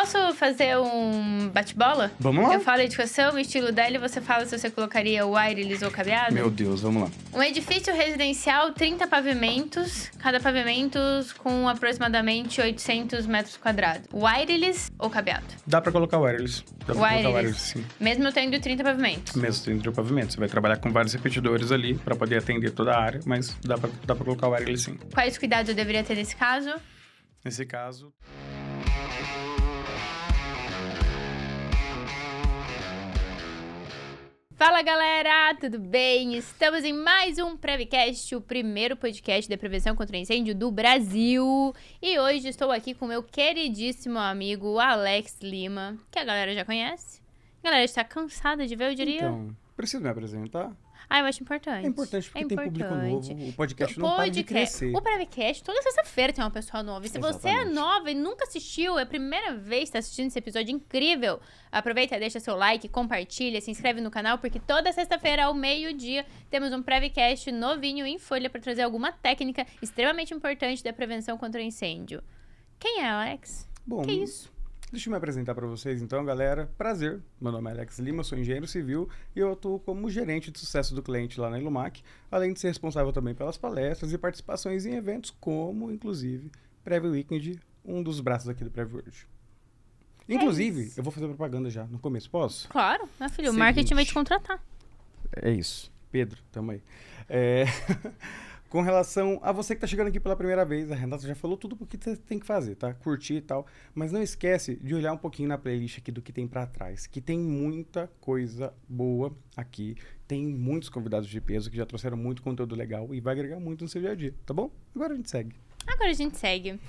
Posso fazer um bate-bola? Vamos lá. Eu falo a edificação, o estilo dela, e você fala se você colocaria wireless ou cabeado? Meu Deus, vamos lá. Um edifício residencial, 30 pavimentos, cada pavimento com aproximadamente 800 metros quadrados. Wireless ou cabeado? Dá pra colocar wireless. Dá pra colocar wireless, sim. Mesmo tendo 30 pavimentos? Mesmo tendo pavimento. Você vai trabalhar com vários repetidores ali pra poder atender toda a área, mas dá pra colocar wireless, sim. Quais cuidados eu deveria ter nesse caso? Nesse caso... Fala galera, tudo bem? Estamos em mais um Prevcast, o primeiro podcast de prevenção contra incêndio do Brasil. E hoje estou aqui com meu queridíssimo amigo Alex Lima, que a galera já conhece. A galera está cansada de ver, eu diria. Então, preciso me apresentar? Ah, eu acho importante. É importante porque tem público novo, o podcast não para de crescer. O Prevcast, toda sexta-feira tem uma pessoa nova. E se você é Exatamente. nova e nunca assistiu, é a primeira vez que está assistindo esse episódio incrível, aproveita, deixa seu like, compartilha, se inscreve no canal, porque toda sexta-feira, ao meio-dia, temos um Prevcast novinho em folha para trazer alguma técnica extremamente importante da prevenção contra incêndio. Quem é Alex? Bom, Que isso? deixa eu me apresentar para vocês então, galera. Prazer, meu nome é Alex Lima, sou engenheiro civil e eu atuo como gerente de sucesso do cliente lá na Ilumac, além de ser responsável também pelas palestras e participações em eventos como, inclusive, Prev Weekend, um dos braços aqui do Prev World. Inclusive, eu vou fazer propaganda já no começo, posso? Claro, meu filho, o Seguinte. marketing vai te contratar. É isso. Pedro, tamo aí. Com relação a você que tá chegando aqui pela primeira vez, a Renata já falou tudo o que você tem que fazer, tá? Curtir e tal. Mas não esquece de olhar um pouquinho na playlist aqui do que tem pra trás, que tem muita coisa boa aqui. Tem muitos convidados de peso que já trouxeram muito conteúdo legal e vai agregar muito no seu dia a dia, tá bom? Agora a gente segue. Agora a gente segue.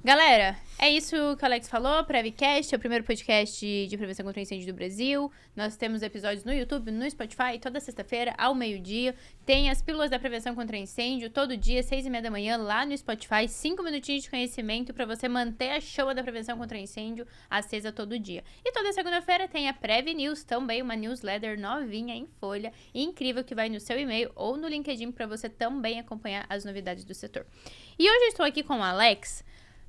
Galera, é isso que o Alex falou, Prevcast, é o primeiro podcast de prevenção contra incêndio do Brasil. Nós temos episódios no YouTube, no Spotify, toda sexta-feira, ao meio-dia. Tem as pílulas da prevenção contra incêndio, todo dia, 6h30 da manhã, lá no Spotify. 5 minutinhos de conhecimento para você manter a chama da prevenção contra incêndio acesa todo dia. E toda segunda-feira tem a Prev News, também uma newsletter novinha em folha, incrível, que vai no seu e-mail ou no LinkedIn para você também acompanhar as novidades do setor. E hoje eu estou aqui com o Alex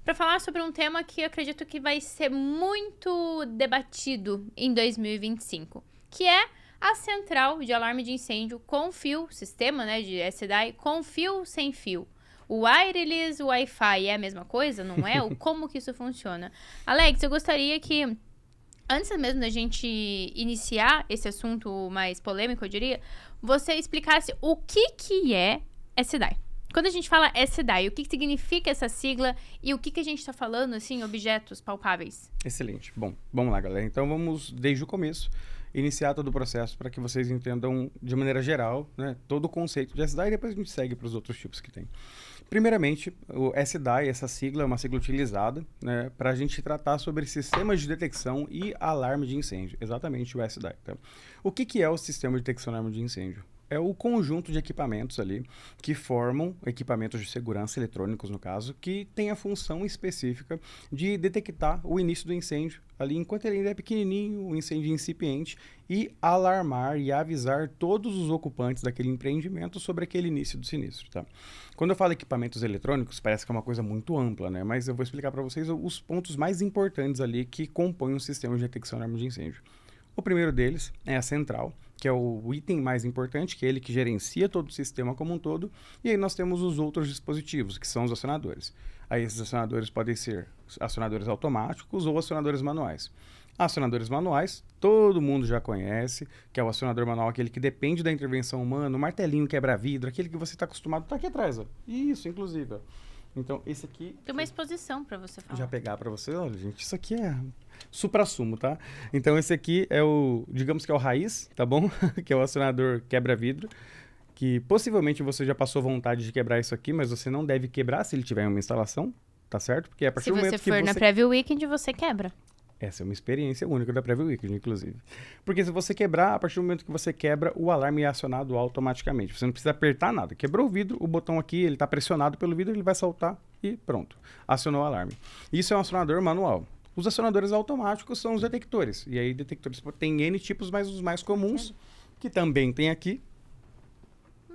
para falar sobre um tema que eu acredito que vai ser muito debatido em 2025, que é a central de alarme de incêndio com fio, sistema, né, de SDI, com fio, sem fio. O wireless, o Wi-Fi é a mesma coisa, não é? Como que isso funciona? Alex, eu gostaria que, antes mesmo da gente iniciar esse assunto mais polêmico, eu diria, você explicasse o que é SDI. Quando a gente fala SDI, o que significa essa sigla e o que a gente está falando, assim, objetos palpáveis? Excelente. Bom, vamos lá, galera. Então vamos, desde o começo, iniciar todo o processo para que vocês entendam de maneira geral, né, todo o conceito de SDI e depois a gente segue para os outros tipos que tem. Primeiramente, o SDI, essa sigla é uma sigla utilizada, né, para a gente tratar sobre sistemas de detecção e alarme de incêndio. Exatamente o SDI. Tá? O que é o sistema de detecção e alarme de incêndio? É o conjunto de equipamentos ali que formam equipamentos de segurança eletrônicos, no caso, que tem a função específica de detectar o início do incêndio ali enquanto ele ainda é pequenininho, o incêndio incipiente, e alarmar e avisar todos os ocupantes daquele empreendimento sobre aquele início do sinistro, tá? Quando eu falo equipamentos eletrônicos, parece que é uma coisa muito ampla, né? Mas eu vou explicar para vocês os pontos mais importantes ali que compõem um sistema de detecção e alarme de incêndio. O primeiro deles é a central, que é o item mais importante, que é ele que gerencia todo o sistema como um todo. E aí nós temos os outros dispositivos, que são os acionadores. Aí esses acionadores podem ser acionadores automáticos ou acionadores manuais. Acionadores manuais, todo mundo já conhece, que é o acionador manual, aquele que depende da intervenção humana, o martelinho quebra-vidro, aquele que você está acostumado, tá aqui atrás, ó. Isso, inclusive, ó. Então, esse aqui... Tem uma exposição para você falar. Já pegar para você, olha, gente, isso aqui é suprassumo, tá? Então, esse aqui é o, digamos que é o raiz, tá bom? Que é o acionador quebra-vidro, que possivelmente você já passou vontade de quebrar isso aqui, mas você não deve quebrar se ele tiver em uma instalação, tá certo? Porque a partir do momento que Se você for na Preview Weekend, você quebra. Essa é uma experiência única da Preview Weekend, inclusive. Porque se você quebrar, a partir do momento que você quebra, o alarme é acionado automaticamente. Você não precisa apertar nada. Quebrou o vidro, o botão aqui, ele está pressionado pelo vidro, ele vai saltar e pronto. Acionou o alarme. Isso é um acionador manual. Os acionadores automáticos são os detectores. E aí, detectores tem N tipos, mas os mais comuns, que também tem aqui,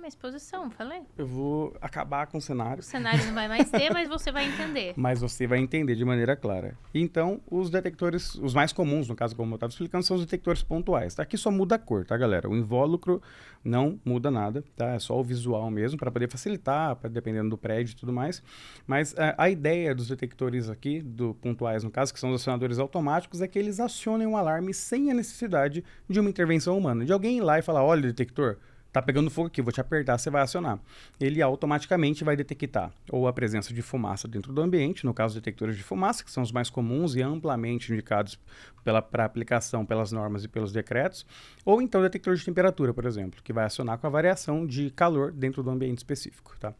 Uma exposição, falei. Eu vou acabar com o cenário. O cenário não vai mais ter, mas você vai entender. Mas você vai entender de maneira clara. Então, os detectores, os mais comuns, no caso, como eu estava explicando, são os detectores pontuais. Tá? Aqui só muda a cor, tá, galera? O invólucro não muda nada, tá? É só o visual mesmo, para poder facilitar, dependendo do prédio e tudo mais. Mas a ideia dos detectores aqui, do pontuais, no caso, que são os acionadores automáticos, é que eles acionem um alarme sem a necessidade de uma intervenção humana. De alguém ir lá e falar, olha, detector, tá pegando fogo aqui, vou te apertar, você vai acionar. Ele automaticamente vai detectar ou a presença de fumaça dentro do ambiente, no caso, detectores de fumaça, que são os mais comuns e amplamente indicados para aplicação pelas normas e pelos decretos, ou então detector de temperatura, por exemplo, que vai acionar com a variação de calor dentro do ambiente específico, tá?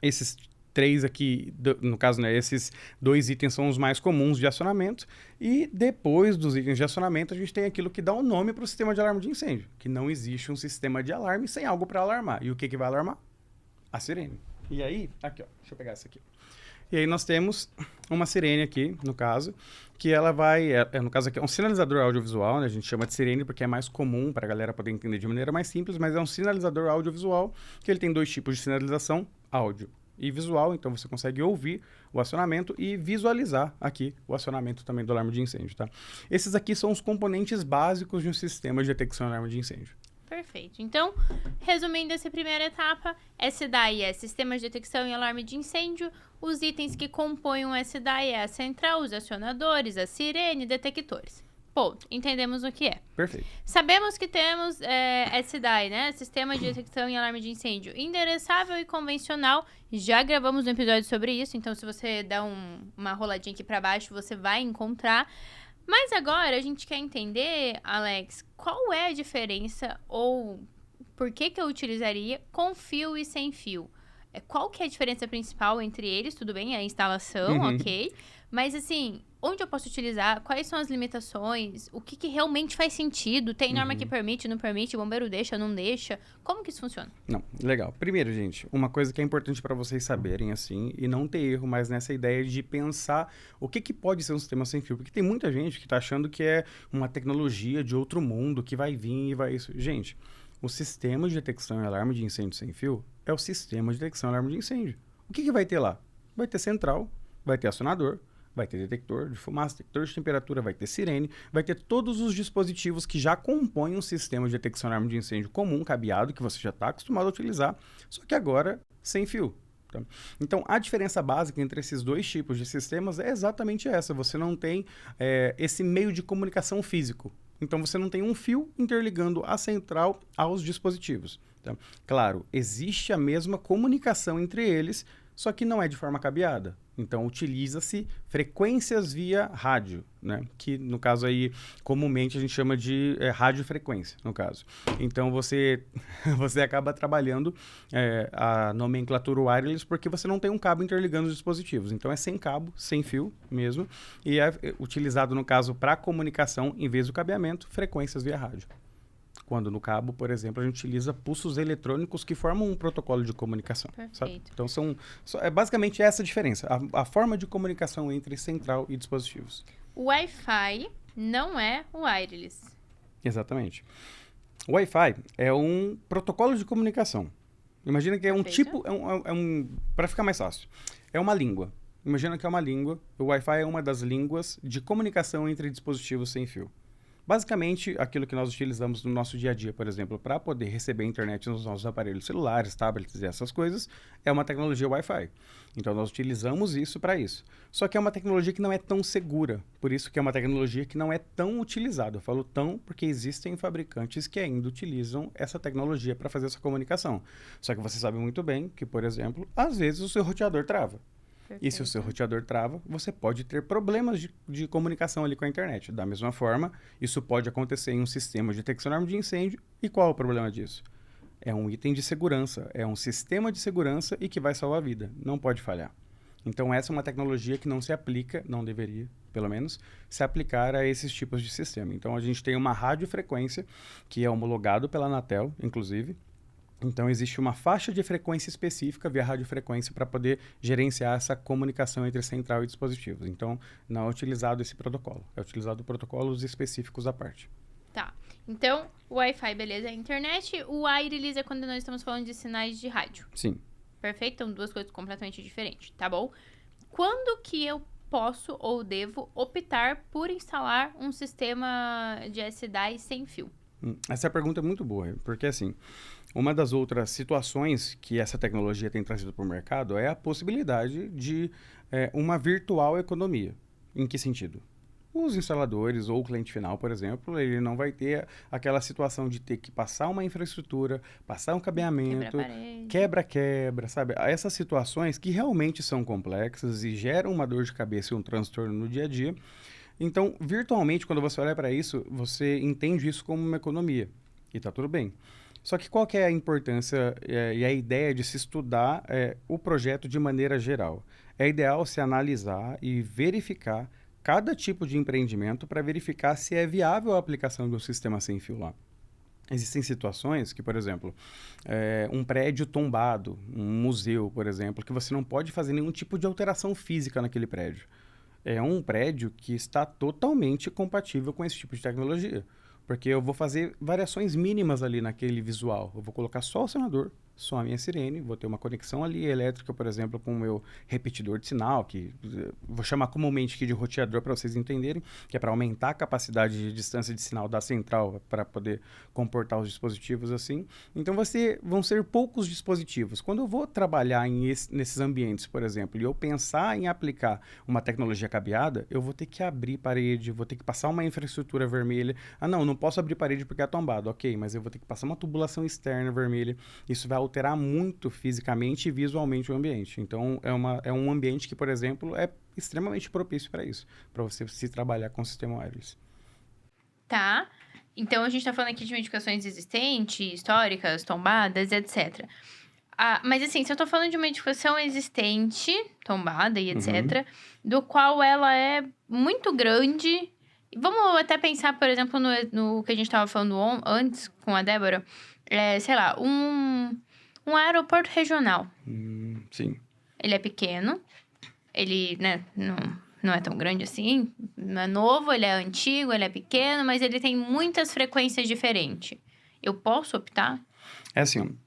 Esses três aqui, no caso, né, esses 2 itens são os mais comuns de acionamento. E depois dos itens de acionamento, a gente tem aquilo que dá o nome para o sistema de alarme de incêndio, que não existe um sistema de alarme sem algo para alarmar. E o que vai alarmar? A sirene. E aí, aqui, ó, deixa eu pegar essa aqui. E aí nós temos uma sirene aqui, no caso, que ela vai, no caso aqui, é um sinalizador audiovisual, né? A gente chama de sirene porque é mais comum para a galera poder entender de maneira mais simples, mas é um sinalizador audiovisual que ele tem 2 tipos de sinalização, áudio e visual, então você consegue ouvir o acionamento e visualizar aqui o acionamento também do alarme de incêndio, tá? Esses aqui são os componentes básicos de um sistema de detecção de alarme de incêndio. Perfeito. Então, resumindo essa primeira etapa, SDAI é Sistema de Detecção e Alarme de Incêndio. Os itens que compõem o SDAI é a central, os acionadores, a sirene, detectores. Ponto. Entendemos o que é. Perfeito. Sabemos que temos SDAI, né? Sistema de Detecção e Alarme de Incêndio endereçável e convencional. Já gravamos um episódio sobre isso, então se você der uma roladinha aqui para baixo, você vai encontrar. Mas agora a gente quer entender, Alex, qual é a diferença ou por que eu utilizaria com fio e sem fio? Qual que é a diferença principal entre eles? Tudo bem, é a instalação, ok. Mas assim, onde eu posso utilizar? Quais são as limitações? O que realmente faz sentido? Tem norma que permite, não permite? O bombeiro deixa, não deixa? Como que isso funciona? Não, legal. Primeiro, gente, uma coisa que é importante para vocês saberem, assim, e não ter erro mais nessa ideia de pensar o que pode ser um sistema sem fio. Porque tem muita gente que está achando que é uma tecnologia de outro mundo que vai vir e vai isso. Gente, o sistema de detecção e alarme de incêndio sem fio é o sistema de detecção e alarme de incêndio. O que vai ter lá? Vai ter central, vai ter acionador, vai ter detector de fumaça, detector de temperatura, vai ter sirene, vai ter todos os dispositivos que já compõem um sistema de detecção de alarme de incêndio comum, cabeado, que você já está acostumado a utilizar, só que agora sem fio. Tá? Então, a diferença básica entre esses 2 tipos de sistemas é exatamente essa. Você não tem esse meio de comunicação físico. Então, você não tem um fio interligando a central aos dispositivos. Tá? Claro, existe a mesma comunicação entre eles, só que não é de forma cabeada. Então, utiliza-se frequências via rádio, né? Que, no caso aí, comumente a gente chama de radiofrequência, no caso. Então, você acaba trabalhando a nomenclatura wireless porque você não tem um cabo interligando os dispositivos. Então, é sem cabo, sem fio mesmo, e é utilizado, no caso, para comunicação, em vez do cabeamento, frequências via rádio. Quando no cabo, por exemplo, a gente utiliza pulsos eletrônicos que formam um protocolo de comunicação. Perfeito. Sabe? Então, é basicamente essa a diferença. A forma de comunicação entre central e dispositivos. O Wi-Fi não é wireless. Exatamente. O Wi-Fi é um protocolo de comunicação. Imagina que é Perfeito. para ficar mais fácil, é uma língua. Imagina que é uma língua. O Wi-Fi é uma das línguas de comunicação entre dispositivos sem fio. Basicamente, aquilo que nós utilizamos no nosso dia a dia, por exemplo, para poder receber internet nos nossos aparelhos celulares, tablets e essas coisas, é uma tecnologia Wi-Fi. Então, nós utilizamos isso para isso. Só que é uma tecnologia que não é tão segura. Por isso que é uma tecnologia que não é tão utilizada. Eu falo tão porque existem fabricantes que ainda utilizam essa tecnologia para fazer essa comunicação. Só que você sabe muito bem que, por exemplo, às vezes o seu roteador trava. Perfeito. E se o seu roteador trava, você pode ter problemas de comunicação ali com a internet. Da mesma forma, isso pode acontecer em um sistema de detecção de alarme de incêndio. E qual é o problema disso? É um item de segurança, é um sistema de segurança e que vai salvar a vida. Não pode falhar. Então, essa é uma tecnologia que não se aplica, não deveria, pelo menos, se aplicar a esses tipos de sistema. Então, a gente tem uma radiofrequência, que é homologado pela Anatel, inclusive. Então, existe uma faixa de frequência específica via radiofrequência para poder gerenciar essa comunicação entre central e dispositivos. Então, não é utilizado esse protocolo. É utilizado protocolos específicos à parte. Tá. Então, o Wi-Fi, beleza, é a internet. O wireless é quando nós estamos falando de sinais de rádio. Sim. Perfeito? Então, duas coisas completamente diferentes, tá bom? Quando que eu posso ou devo optar por instalar um sistema de SDI sem fio? Essa pergunta é muito boa, porque assim, uma das outras situações que essa tecnologia tem trazido para o mercado é a possibilidade de uma virtual economia. Em que sentido? Os instaladores ou o cliente final, por exemplo, ele não vai ter aquela situação de ter que passar uma infraestrutura, passar um cabeamento, quebra-quebra, sabe? Essas situações que realmente são complexas e geram uma dor de cabeça e um transtorno no dia a dia. Então, virtualmente, quando você olha para isso, você entende isso como uma economia. E tá tudo bem. Só que qual que é a importância e a ideia de se estudar o projeto de maneira geral? É ideal se analisar e verificar cada tipo de empreendimento para verificar se é viável a aplicação de um sistema sem fio lá. Existem situações que, por exemplo, um prédio tombado, um museu, por exemplo, que você não pode fazer nenhum tipo de alteração física naquele prédio. É um prédio que está totalmente compatível com esse tipo de tecnologia. Porque eu vou fazer variações mínimas ali naquele visual. Eu vou colocar só o sinalizador, só a minha sirene, vou ter uma conexão ali elétrica, por exemplo, com o meu repetidor de sinal, que vou chamar comumente aqui de roteador para vocês entenderem, que é para aumentar a capacidade de distância de sinal da central para poder comportar os dispositivos assim. Então vão ser poucos dispositivos. Quando eu vou trabalhar nesses ambientes, por exemplo, e eu pensar em aplicar uma tecnologia cabeada, eu vou ter que abrir parede, vou ter que passar uma infraestrutura vermelha. Ah, não posso abrir parede porque é tombado. Ok, mas eu vou ter que passar uma tubulação externa vermelha. Isso vai alterar muito fisicamente e visualmente o ambiente. Então, é um ambiente que, por exemplo, é extremamente propício para isso, para você se trabalhar com o sistema wireless. Tá. Então, a gente está falando aqui de edificações existentes, históricas, tombadas, etc. Mas, assim, se eu estou falando de uma edificação existente, tombada e etc., do qual ela é muito grande... Vamos até pensar, por exemplo, no que a gente estava falando antes com a Débora. Sei lá, um aeroporto regional. Sim. Ele é pequeno. Ele, né, não é tão grande assim. Não é novo, ele é antigo, ele é pequeno. Mas ele tem muitas frequências diferentes. Eu posso optar? É assim,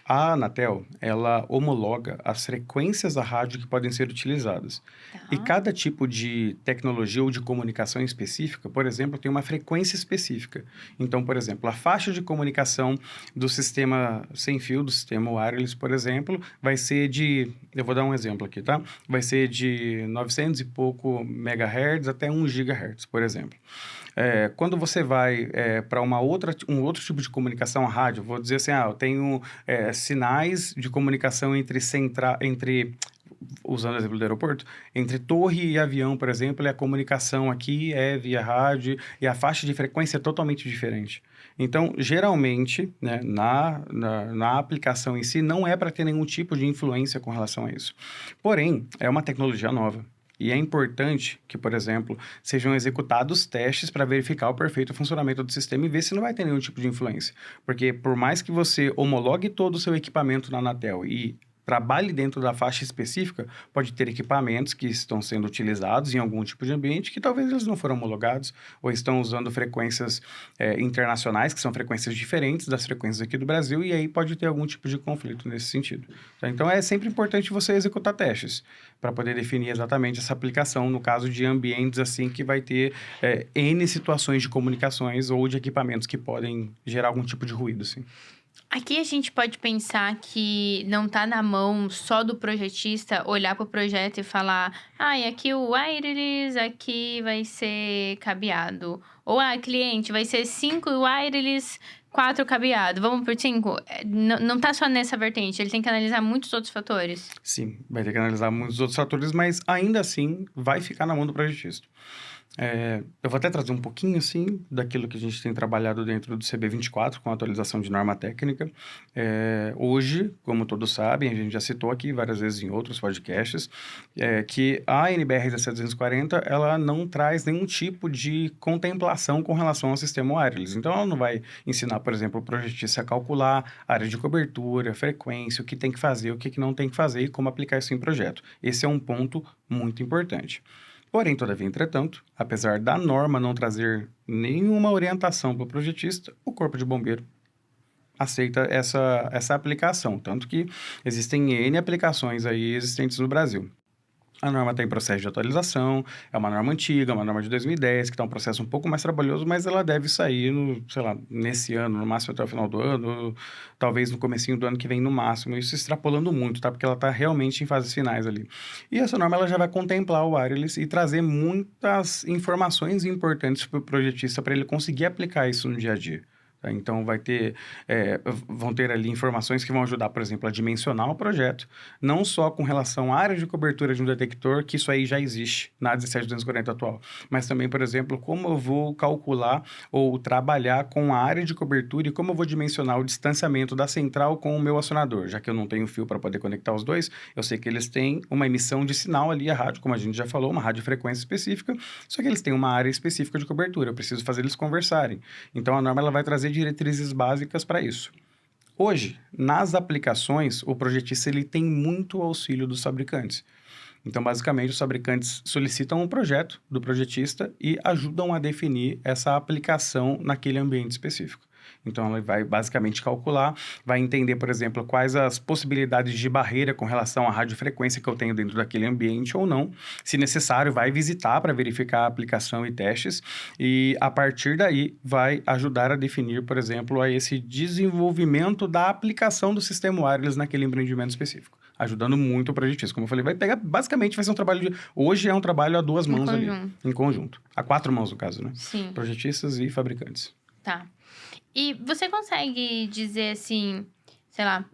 a Anatel, ela homologa as frequências da rádio que podem ser utilizadas. Tá. E cada tipo de tecnologia ou de comunicação específica, por exemplo, tem uma frequência específica. Então, por exemplo, a faixa de comunicação do sistema sem fio, do sistema wireless, por exemplo, vai ser de... Eu vou dar um exemplo aqui, tá? Vai ser de 900 e pouco megahertz até 1 gigahertz, por exemplo. Quando você vai para um outro tipo de comunicação a rádio, vou dizer assim, eu tenho sinais de comunicação usando o exemplo do aeroporto, entre torre e avião, por exemplo, e a comunicação aqui é via rádio e a faixa de frequência é totalmente diferente. Então, geralmente, né, na aplicação em si, não é para ter nenhum tipo de influência com relação a isso. Porém, é uma tecnologia nova. E é importante que, por exemplo, sejam executados testes para verificar o perfeito funcionamento do sistema e ver se não vai ter nenhum tipo de influência. Porque por mais que você homologue todo o seu equipamento na Anatel e trabalhe dentro da faixa específica, pode ter equipamentos que estão sendo utilizados em algum tipo de ambiente que talvez eles não foram homologados ou estão usando frequências internacionais, que são frequências diferentes das frequências aqui do Brasil, e aí pode ter algum tipo de conflito nesse sentido. Tá? Então, é sempre importante você executar testes para poder definir exatamente essa aplicação no caso de ambientes assim que vai ter N situações de comunicações ou de equipamentos que podem gerar algum tipo de ruído, assim. Aqui a gente pode pensar que não está na mão só do projetista olhar para o projeto e falar: e aqui o wireless, aqui vai ser cabeado. Ou, cliente, vai ser 5 wireless, 4 cabeado. Vamos por 5? Não está só nessa vertente, ele tem que analisar muitos outros fatores. Sim, vai ter que analisar muitos outros fatores, mas ainda assim vai ficar na mão do projetista. Eu vou até trazer um pouquinho, assim, daquilo que a gente tem trabalhado dentro do CB24, com a atualização de norma técnica. Hoje, como todos sabem, a gente já citou aqui várias vezes em outros podcasts, que a NBR 17240, ela não traz nenhum tipo de contemplação com relação ao sistema wireless. Então, ela não vai ensinar, por exemplo, o projetista a calcular a área de cobertura, frequência, o que tem que fazer, o que não tem que fazer e como aplicar isso em projeto. Esse é um ponto muito importante. Porém, todavia, entretanto, apesar da norma não trazer nenhuma orientação para o projetista, o Corpo de Bombeiro aceita essa aplicação. Tanto que existem N aplicações aí existentes no Brasil. A norma está em processo de atualização, é uma norma antiga, uma norma de 2010, que está um processo um pouco mais trabalhoso, mas ela deve sair, nesse ano, no máximo até o final do ano, talvez no comecinho do ano que vem no máximo, isso extrapolando muito, tá? Porque ela está realmente em fases finais ali. E essa norma ela já vai contemplar o wireless e trazer muitas informações importantes para o projetista para ele conseguir aplicar isso no dia a dia. Tá? Então, vão ter ali informações que vão ajudar, por exemplo, a dimensionar o projeto, não só com relação à área de cobertura de um detector, que isso aí já existe na 17240 atual, mas também, por exemplo, como eu vou calcular ou trabalhar com a área de cobertura e como eu vou dimensionar o distanciamento da central com o meu acionador, já que eu não tenho fio para poder conectar os dois, eu sei que eles têm uma emissão de sinal ali, a rádio, como a gente já falou, uma radiofrequência específica, só que eles têm uma área específica de cobertura, eu preciso fazer eles conversarem. Então, a norma ela vai trazer diretrizes básicas para isso. Hoje, nas aplicações, o projetista ele tem muito auxílio dos fabricantes. Então, basicamente, os fabricantes solicitam um projeto do projetista e ajudam a definir essa aplicação naquele ambiente específico. Então, ela vai basicamente calcular, vai entender, por exemplo, quais as possibilidades de barreira com relação à radiofrequência que eu tenho dentro daquele ambiente ou não. Se necessário, vai visitar para verificar a aplicação e testes e, a partir daí, vai ajudar a definir, por exemplo, a esse desenvolvimento da aplicação do sistema wireless naquele empreendimento específico. Ajudando muito o projetista. Como eu falei, basicamente vai ser um trabalho hoje é um trabalho a duas mãos ali. Em conjunto. A 4 mãos, no caso, né? Sim. Projetistas e fabricantes. Tá. E você consegue dizer, assim, sei lá,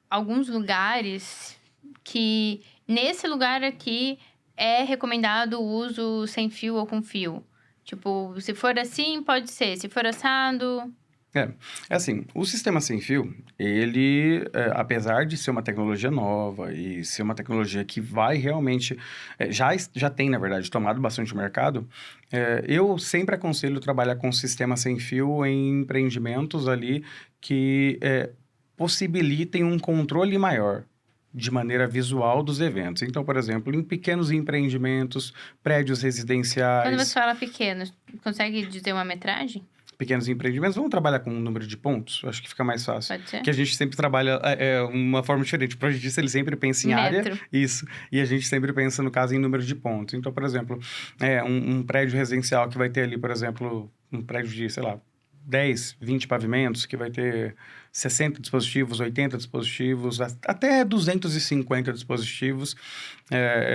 alguns lugares que nesse lugar aqui é recomendado o uso sem fio ou com fio? Tipo, se for assim, pode ser. Se for assado... É assim, o sistema sem fio, ele, apesar de ser uma tecnologia nova e ser uma tecnologia que vai realmente, já tem, na verdade, tomado bastante mercado, eu sempre aconselho trabalhar com sistema sem fio em empreendimentos ali que possibilitem um controle maior de maneira visual dos eventos. Então, por exemplo, em pequenos empreendimentos, prédios residenciais... Quando você fala pequeno, consegue dizer uma metragem? Pequenos empreendimentos, vamos trabalhar com um número de pontos? Acho que fica mais fácil. Pode ser. Que a gente sempre trabalha uma forma diferente. O projetista, ele sempre pensa em área. Isso. E a gente sempre pensa, no caso, em número de pontos. Então, por exemplo, um prédio residencial que vai ter ali, por exemplo, um prédio de, sei lá, 10, 20 pavimentos, que vai ter 60 dispositivos, 80 dispositivos, até 250 dispositivos.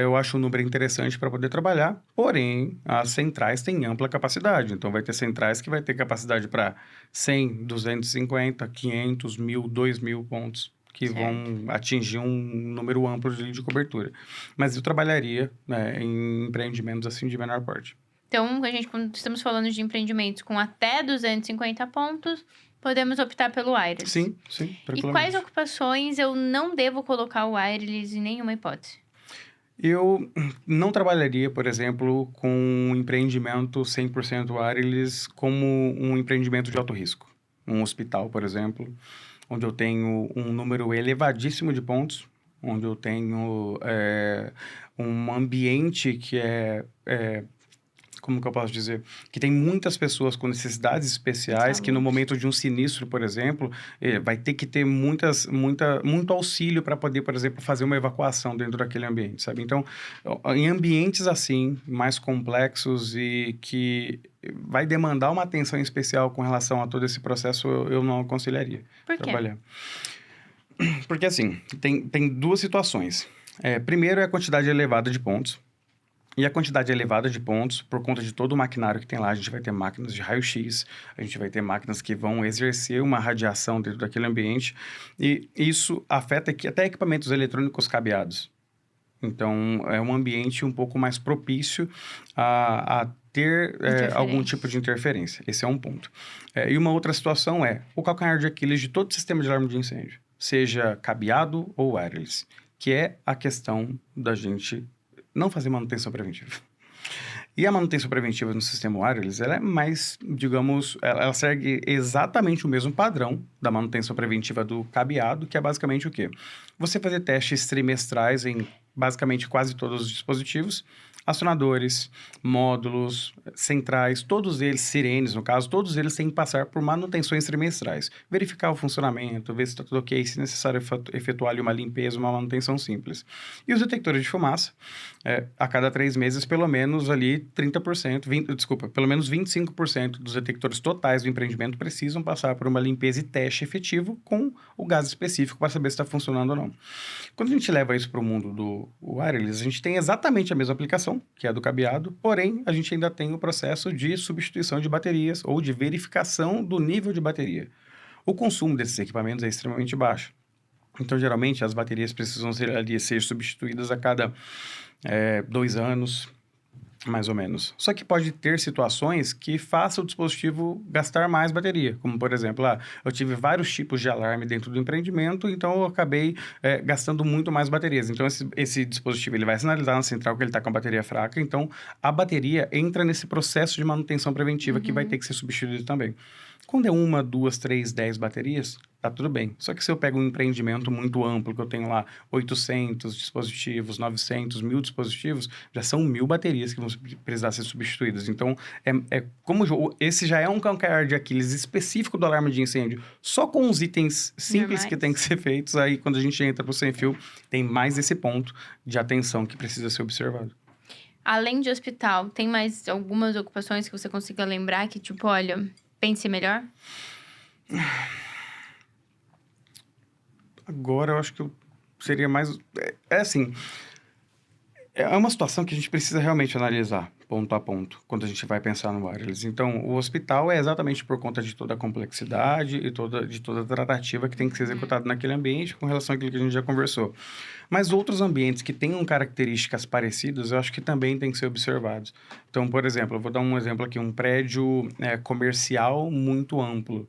Eu acho um número interessante para poder trabalhar, porém, as centrais têm ampla capacidade. Então, vai ter centrais que vai ter capacidade para 100, 250, 500, 1.000, 2.000 pontos, que vão atingir um número amplo de cobertura. Mas eu trabalharia em empreendimentos assim de menor porte. Então, quando estamos falando de empreendimentos com até 250 pontos, podemos optar pelo wireless. Sim, E quais ocupações eu não devo colocar o wireless em nenhuma hipótese? Eu não trabalharia, por exemplo, com um empreendimento 100% wireless como um empreendimento de alto risco. Um hospital, por exemplo, onde eu tenho um número elevadíssimo de pontos, onde eu tenho um ambiente que como que eu posso dizer? Que tem muitas pessoas com necessidades especiais, que no momento de um sinistro, por exemplo, vai ter que ter muito auxílio para poder, por exemplo, fazer uma evacuação dentro daquele ambiente, sabe? Então, em ambientes assim, mais complexos e que vai demandar uma atenção especial com relação a todo esse processo, eu não aconselharia. Por quê? Trabalhar. Porque, assim, tem duas situações. Primeiro é a quantidade elevada de pontos. E a quantidade elevada de pontos, por conta de todo o maquinário que tem lá, a gente vai ter máquinas de raio-x, a gente vai ter máquinas que vão exercer uma radiação dentro daquele ambiente, e isso afeta até equipamentos eletrônicos cabeados. Então, é um ambiente um pouco mais propício a ter algum tipo de interferência. Esse é um ponto. E uma outra situação o calcanhar de Aquiles de todo sistema de alarme de incêndio, seja cabeado ou wireless, que é a questão da gente não fazer manutenção preventiva. E a manutenção preventiva no sistema wireless, ela é mais, digamos, ela segue exatamente o mesmo padrão da manutenção preventiva do cabeado, que é basicamente o quê? Você fazer testes trimestrais em basicamente quase todos os dispositivos, acionadores, módulos, centrais, todos eles, sirenes no caso, todos eles têm que passar por manutenções trimestrais. Verificar o funcionamento, ver se está tudo ok, se necessário efetuar ali uma limpeza, uma manutenção simples. E os detectores de fumaça, a cada 3 meses, pelo menos ali 30%, pelo menos 25% dos detectores totais do empreendimento precisam passar por uma limpeza e teste efetivo com o gás específico para saber se está funcionando ou não. Quando a gente leva isso para o mundo do wireless, a gente tem exatamente a mesma aplicação, que é a do cabeado, porém, a gente ainda tem o processo de substituição de baterias ou de verificação do nível de bateria. O consumo desses equipamentos é extremamente baixo. Então, geralmente, as baterias precisam ser substituídas a cada 2 anos, mais ou menos. Só que pode ter situações que façam o dispositivo gastar mais bateria. Como, por exemplo, eu tive vários tipos de alarme dentro do empreendimento, então eu acabei gastando muito mais baterias. Então, esse dispositivo ele vai sinalizar na central que ele está com a bateria fraca. Então, a bateria entra nesse processo de manutenção preventiva que vai ter que ser substituído também. Quando é 1, 2, 3, 10 baterias, tá tudo bem. Só que se eu pego um empreendimento muito amplo, que eu tenho lá 800 dispositivos, 900, 1.000 dispositivos, já são 1.000 baterias que vão precisar ser substituídas. Então, como esse já é um calcanhar de Aquiles específico do alarme de incêndio, só com os itens simples que tem que ser feitos, aí quando a gente entra pro sem fio, tem mais esse ponto de atenção que precisa ser observado. Além de hospital, tem mais algumas ocupações que você consiga lembrar que, tipo, olha, pense melhor? Agora, eu acho que seria mais... assim, é uma situação que a gente precisa realmente analisar, ponto a ponto, quando a gente vai pensar no wireless. Então, o hospital é exatamente por conta de toda a complexidade e de toda a tratativa que tem que ser executada naquele ambiente com relação àquilo que a gente já conversou. Mas outros ambientes que tenham características parecidas, eu acho que também tem que ser observados. Então, por exemplo, eu vou dar um exemplo aqui, um prédio comercial muito amplo.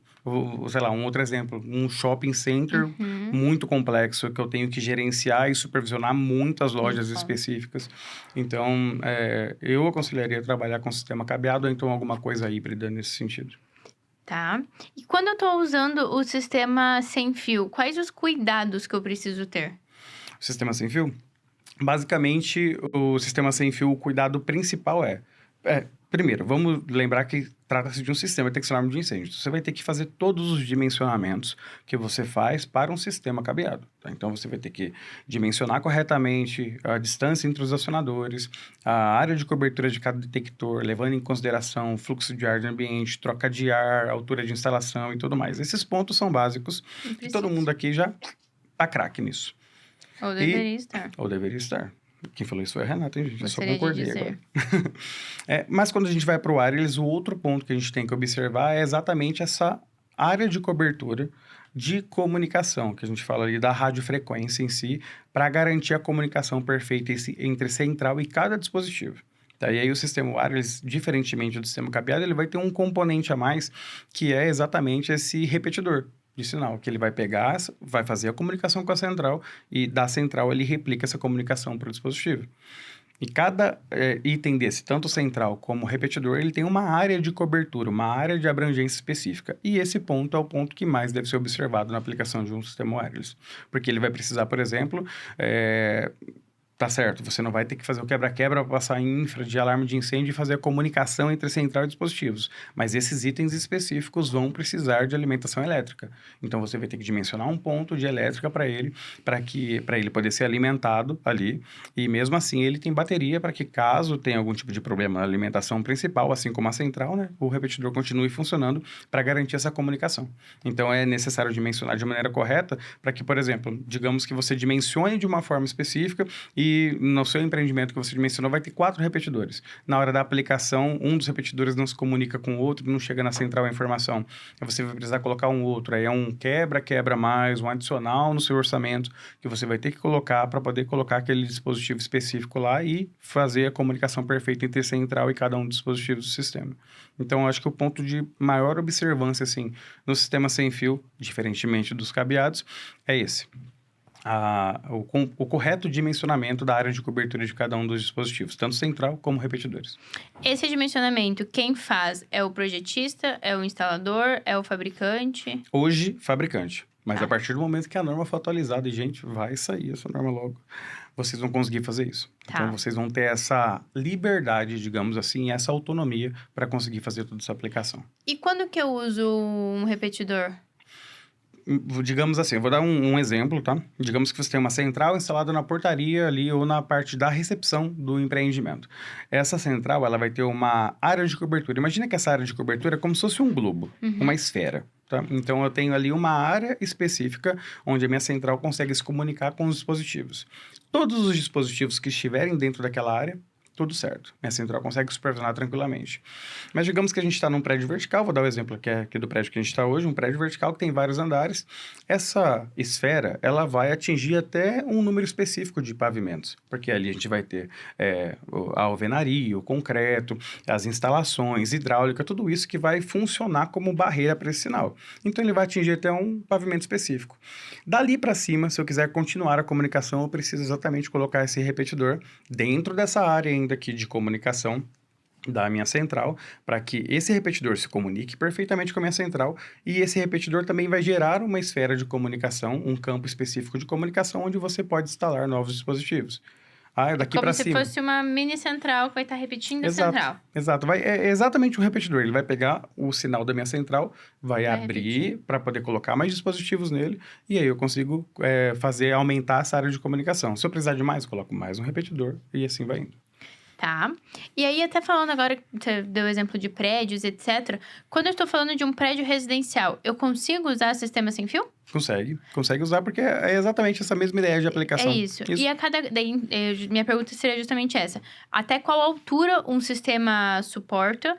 Sei lá, um outro exemplo, um shopping center muito complexo, que eu tenho que gerenciar e supervisionar muitas lojas específicas. Então, eu aconselharia trabalhar com sistema cabeado ou então alguma coisa híbrida nesse sentido. Tá. E quando eu estou usando o sistema sem fio, quais os cuidados que eu preciso ter? O sistema sem fio? Basicamente, o sistema sem fio, o cuidado principal primeiro, vamos lembrar que trata-se de um sistema de alarme de incêndio. Você vai ter que fazer todos os dimensionamentos que você faz para um sistema cabeado. Tá? Então, você vai ter que dimensionar corretamente a distância entre os acionadores, a área de cobertura de cada detector, levando em consideração o fluxo de ar do ambiente, troca de ar, altura de instalação e tudo mais. Esses pontos são básicos e todo mundo aqui já tá craque nisso. Ou deveria estar. Ou deveria estar. Quem falou isso foi a Renata, hein, gente? Eu só Gostaria de concordei dizer. agora. Mas quando a gente vai para o wireless, o outro ponto que a gente tem que observar é exatamente essa área de cobertura de comunicação, que a gente fala ali da radiofrequência em si, para garantir a comunicação perfeita entre central e cada dispositivo. Tá? E aí o sistema wireless, diferentemente do sistema cabeado, ele vai ter um componente a mais, que é exatamente esse repetidor de sinal, que ele vai pegar, vai fazer a comunicação com a central e da central ele replica essa comunicação para o dispositivo. E cada item desse, tanto central como repetidor, ele tem uma área de cobertura, uma área de abrangência específica. E esse ponto é o ponto que mais deve ser observado na aplicação de um sistema wireless. Porque ele vai precisar, por exemplo, tá certo, você não vai ter que fazer o quebra-quebra para passar em infra de alarme de incêndio e fazer a comunicação entre central e dispositivos. Mas esses itens específicos vão precisar de alimentação elétrica. Então, você vai ter que dimensionar um ponto de elétrica para ele poder ser alimentado ali. E mesmo assim, ele tem bateria para que caso tenha algum tipo de problema na alimentação principal, assim como a central, né, o repetidor continue funcionando para garantir essa comunicação. Então, é necessário dimensionar de maneira correta para que, por exemplo, digamos que você dimensione de uma forma específica e no seu empreendimento que você dimensionou vai ter 4 repetidores. Na hora da aplicação, um dos repetidores não se comunica com o outro, não chega na central a informação. Aí você vai precisar colocar um outro. Aí é um quebra mais, um adicional no seu orçamento que você vai ter que colocar para poder colocar aquele dispositivo específico lá e fazer a comunicação perfeita entre central e cada um dos dispositivos do sistema. Então, eu acho que o ponto de maior observância, assim, no sistema sem fio, diferentemente dos cabeados, é esse. O correto dimensionamento da área de cobertura de cada um dos dispositivos, tanto central como repetidores. Esse dimensionamento, quem faz? É o projetista? É o instalador? É o fabricante? Hoje, fabricante. Mas a partir do momento que a norma for atualizada, e, gente, vai sair essa norma logo. vocês vão conseguir fazer isso. Tá. Então, vocês vão ter essa liberdade, digamos assim, essa autonomia para conseguir fazer toda essa aplicação. E quando que eu uso um repetidor? Digamos assim, eu vou dar um exemplo, tá? Digamos que você tem uma central instalada na portaria ali ou na parte da recepção do empreendimento. Essa central, ela vai ter uma área de cobertura. Imagina que essa área de cobertura é como se fosse um globo, uma esfera, tá? Então, eu tenho ali uma área específica onde a minha central consegue se comunicar com os dispositivos. Todos os dispositivos que estiverem dentro daquela área, tudo certo. Minha central consegue supervisionar tranquilamente. Mas digamos que a gente está num prédio vertical, vou dar o exemplo aqui do prédio que a gente está hoje, um prédio vertical que tem vários andares. Essa esfera, ela vai atingir até um número específico de pavimentos, porque ali a gente vai ter a alvenaria, o concreto, as instalações, hidráulica, tudo isso que vai funcionar como barreira para esse sinal. Então, ele vai atingir até um pavimento específico. Dali para cima, se eu quiser continuar a comunicação, eu preciso exatamente colocar esse repetidor dentro dessa área ainda aqui de comunicação da minha central, para que esse repetidor se comunique perfeitamente com a minha central, e esse repetidor também vai gerar uma esfera de comunicação, um campo específico de comunicação, onde você pode instalar novos dispositivos. Daqui para cima. Como se fosse uma mini central que vai estar repetindo a central. Exato. É exatamente um repetidor. Ele vai pegar o sinal da minha central, vai abrir para poder colocar mais dispositivos nele, e aí eu consigo aumentar essa área de comunicação. Se eu precisar de mais, eu coloco mais um repetidor, e assim vai indo. Tá. E aí, até falando agora, você deu exemplo de prédios, etc. Quando eu estou falando de um prédio residencial, eu consigo usar sistema sem fio? Consegue usar porque é exatamente essa mesma ideia de aplicação. É isso. E minha pergunta seria justamente essa. Até qual altura um sistema suporta?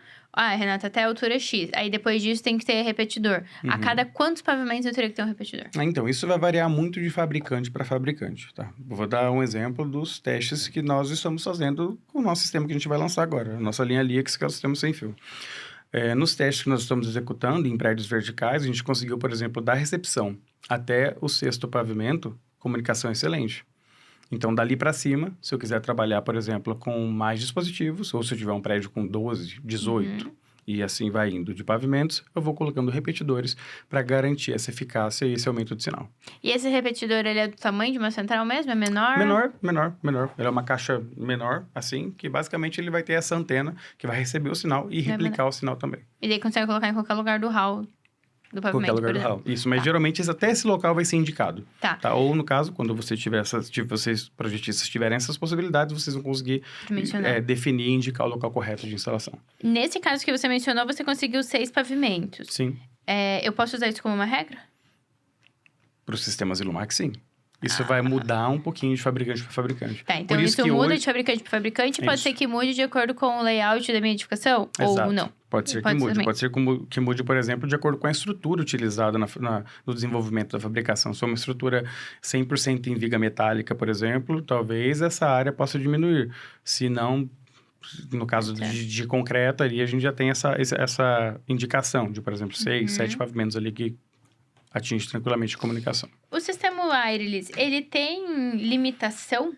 Renata, até a altura X. Aí, depois disso, tem que ter repetidor. A cada quantos pavimentos eu teria que ter um repetidor? Então, isso vai variar muito de fabricante para fabricante, tá? Vou dar um exemplo dos testes que nós estamos fazendo com o nosso sistema que a gente vai lançar agora. A nossa linha Lix, que é o sistema sem fio. Nos testes que nós estamos executando em prédios verticais, a gente conseguiu, por exemplo, da recepção até o sexto pavimento, comunicação excelente. Então, dali para cima, se eu quiser trabalhar, por exemplo, com mais dispositivos, ou se eu tiver um prédio com 12, 18, e assim vai indo de pavimentos, eu vou colocando repetidores para garantir essa eficácia e esse aumento de sinal. E esse repetidor, ele é do tamanho de uma central mesmo? É menor? Menor. Ele é uma caixa menor, assim, que basicamente ele vai ter essa antena que vai receber o sinal e replicar o sinal também. E daí consegue colocar em qualquer lugar do hall do pavimento, qualquer lugar do hall. Isso, mas geralmente até esse local vai ser indicado. Tá. Ou no caso, quando você tiver vocês projetistas tiverem essas possibilidades, vocês vão conseguir definir e indicar o local correto de instalação. Nesse caso que você mencionou, você conseguiu 6 pavimentos. Sim. Eu posso usar isso como uma regra? Para os sistemas Ilumax, sim. Isso vai mudar um pouquinho de fabricante para fabricante. Tá, então isso muda de fabricante para fabricante, pode ser que mude de acordo com o layout da minha edificação? Exato. Ou não? Pode ser que mude. Pode ser que mude, por exemplo, de acordo com a estrutura utilizada no desenvolvimento da fabricação. Se for uma estrutura 100% em viga metálica, por exemplo, talvez essa área possa diminuir. Se não, no caso de concreto, ali a gente já tem essa indicação de, por exemplo, 6, 7 pavimentos ali que atinge tranquilamente a comunicação. O sistema wireless, ele tem limitação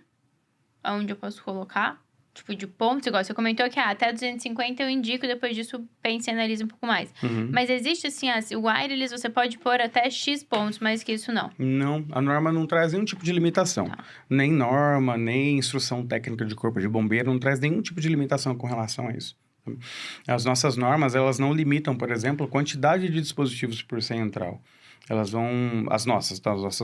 aonde eu posso colocar? Tipo, de pontos, igual você comentou que até 250 eu indico, depois disso pense e analise um pouco mais. Mas existe assim, o wireless você pode pôr até X pontos, mais que isso não? Não, a norma não traz nenhum tipo de limitação. Tá. Nem norma, nem instrução técnica de corpo de bombeiro, não traz nenhum tipo de limitação com relação a isso. As nossas normas, elas não limitam, por exemplo, a quantidade de dispositivos por central. Elas vão... As nossas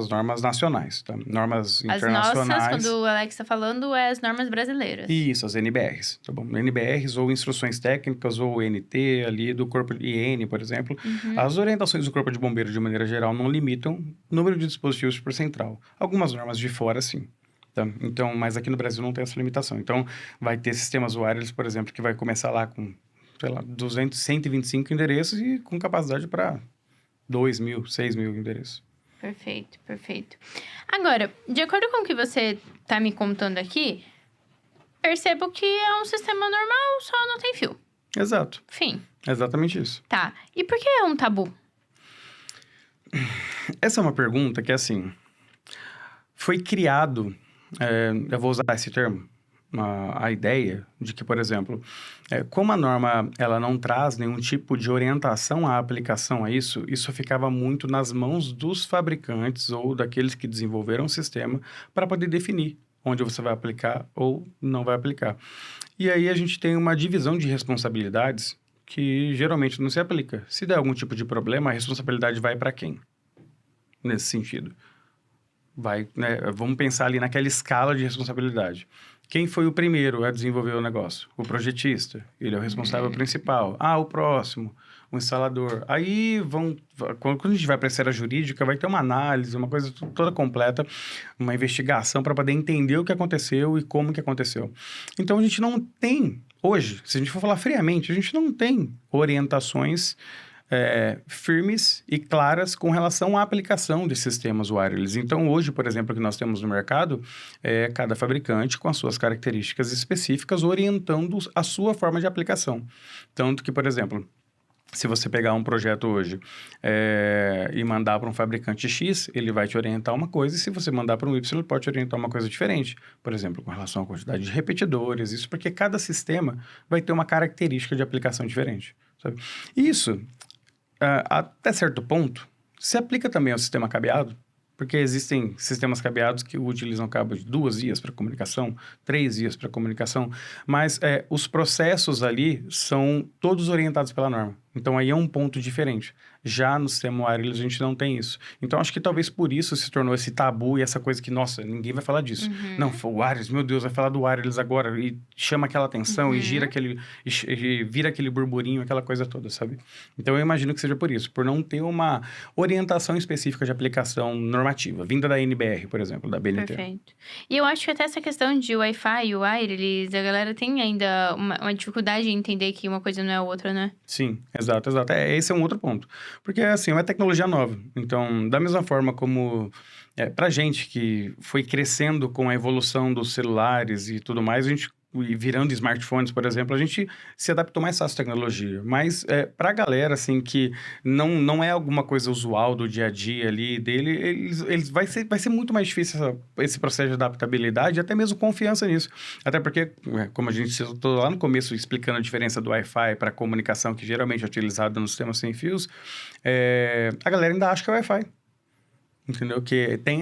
normas nacionais, tá? Normas internacionais... As nossas, quando o Alex está falando, é as normas brasileiras. Isso, as NBRs, tá bom? NBRs ou instruções técnicas ou NT ali do corpo de IN, por exemplo. As orientações do corpo de bombeiro, de maneira geral, não limitam o número de dispositivos por central. Algumas normas de fora, sim. Tá? Então, mas aqui no Brasil não tem essa limitação. Então, vai ter sistemas wireless, por exemplo, que vai começar lá com, 125 endereços e com capacidade para 2.000, 6.000 endereços. Perfeito, perfeito. Agora, de acordo com o que você está me contando aqui, percebo que é um sistema normal, só não tem fio. Exato. Fim. Exatamente isso. Tá. E por que é um tabu? Essa é uma pergunta que, assim, foi criado... eu vou usar esse termo, a ideia de que, por exemplo, como a norma ela não traz nenhum tipo de orientação à aplicação a isso ficava muito nas mãos dos fabricantes ou daqueles que desenvolveram o sistema para poder definir onde você vai aplicar ou não vai aplicar. E aí a gente tem uma divisão de responsabilidades que geralmente não se aplica. Se der algum tipo de problema, a responsabilidade vai para quem? Nesse sentido. Vai, né? Vamos pensar ali naquela escala de responsabilidade. Quem foi o primeiro a desenvolver o negócio? O projetista. Ele é o responsável principal. O próximo, o instalador. Aí quando a gente vai para a esfera jurídica, vai ter uma análise, uma coisa toda completa, uma investigação para poder entender o que aconteceu e como que aconteceu. Então a gente não tem, hoje, se a gente for falar friamente, a gente não tem orientações firmes e claras com relação à aplicação de sistemas wireless. Então, hoje, por exemplo, o que nós temos no mercado é cada fabricante com as suas características específicas orientando a sua forma de aplicação. Tanto que, por exemplo, se você pegar um projeto hoje e mandar para um fabricante X, ele vai te orientar uma coisa, e se você mandar para um Y, ele pode te orientar uma coisa diferente. Por exemplo, com relação à quantidade de repetidores, isso porque cada sistema vai ter uma característica de aplicação diferente, sabe? Isso, até certo ponto, se aplica também ao sistema cabeado, porque existem sistemas cabeados que utilizam cabo de 2 vias para comunicação, 3 vias para comunicação, mas os processos ali são todos orientados pela norma. Então, aí é um ponto diferente. Já no sistema wireless, a gente não tem isso. Então, acho que talvez por isso se tornou esse tabu e essa coisa que, nossa, ninguém vai falar disso. Não, o wireless, meu Deus, vai falar do wireless agora e chama aquela atenção e gira e vira aquele burburinho, aquela coisa toda, sabe? Então, eu imagino que seja por isso, por não ter uma orientação específica de aplicação normativa, vinda da NBR, por exemplo, da BNT. Perfeito. E eu acho que até essa questão de Wi-Fi e wireless, a galera tem ainda uma dificuldade em entender que uma coisa não é a outra, né? Sim, exato. Esse é um outro ponto. Porque, assim, é uma tecnologia nova. Então, da mesma forma como pra gente que foi crescendo com a evolução dos celulares e tudo mais, e virando smartphones, por exemplo, a gente se adaptou mais fácil à tecnologia. Mas pra galera, assim, que não é alguma coisa usual do dia a dia ali dele, vai ser muito mais difícil esse processo de adaptabilidade e até mesmo confiança nisso. Até porque, como a gente citou lá no começo, explicando a diferença do Wi-Fi para comunicação, que geralmente é utilizada no sistema sem fios, a galera ainda acha que é Wi-Fi. Entendeu? Que tem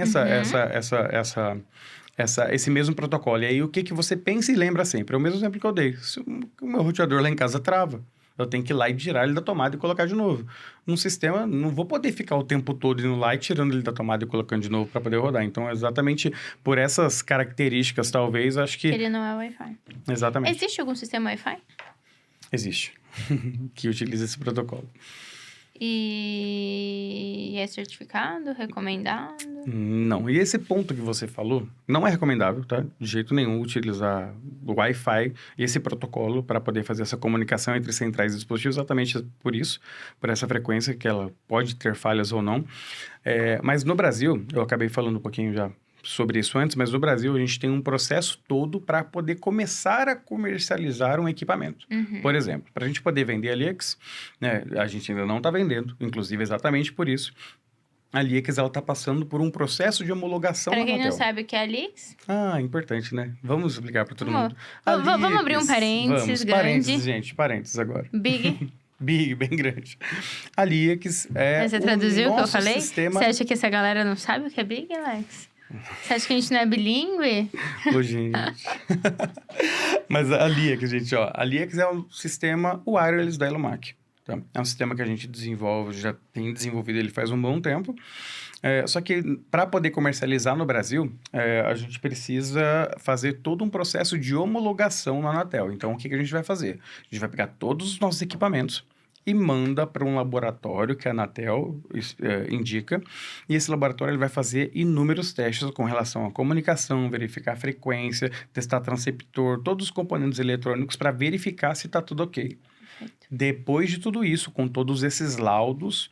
esse mesmo protocolo. E aí, o que você pensa e lembra sempre? É o mesmo exemplo que eu dei. Se o meu roteador lá em casa trava, eu tenho que ir lá e tirar ele da tomada e colocar de novo. Num sistema, não vou poder ficar o tempo todo indo lá e tirando ele da tomada e colocando de novo para poder rodar. Então, exatamente por essas características, talvez, acho que... Ele não é Wi-Fi. Exatamente. Existe algum sistema Wi-Fi? Existe. Que utiliza esse protocolo. E é certificado, recomendado? Não. E esse ponto que você falou, não é recomendável, tá? De jeito nenhum utilizar o Wi-Fi e esse protocolo para poder fazer essa comunicação entre centrais e dispositivos, exatamente por isso, por essa frequência que ela pode ter falhas ou não. Mas no Brasil, eu acabei falando um pouquinho já sobre isso antes, mas no Brasil a gente tem um processo todo para poder começar a comercializar um equipamento. Por exemplo, para a gente poder vender a Lix, né, a gente ainda não está vendendo, inclusive exatamente por isso. A Lix, ela está passando por um processo de homologação na Para quem Anatel. não sabe o que é a Lix... Importante, né? Vamos explicar para todo mundo. Vamos abrir um parênteses grande. Parênteses, gente, parênteses agora. Big. Big, bem grande. A Lix é Mas você traduziu o que eu falei? Sistema... Você acha que essa galera não sabe o que é Big, Alex? Você acha que a gente não é bilíngue? Ô, gente. Mas a Lix, gente, ó. A Lix é um sistema wireless da Elomac. Tá? É um sistema que a gente desenvolve, já tem desenvolvido ele faz um bom tempo. Só que para poder comercializar no Brasil, a gente precisa fazer todo um processo de homologação na Anatel. Então, o que a gente vai fazer? A gente vai pegar todos os nossos equipamentos e manda para um laboratório que a Anatel indica. E esse laboratório ele vai fazer inúmeros testes com relação à comunicação, verificar a frequência, testar transceptor, todos os componentes eletrônicos para verificar se está tudo ok. Perfeito. Depois de tudo isso, com todos esses laudos,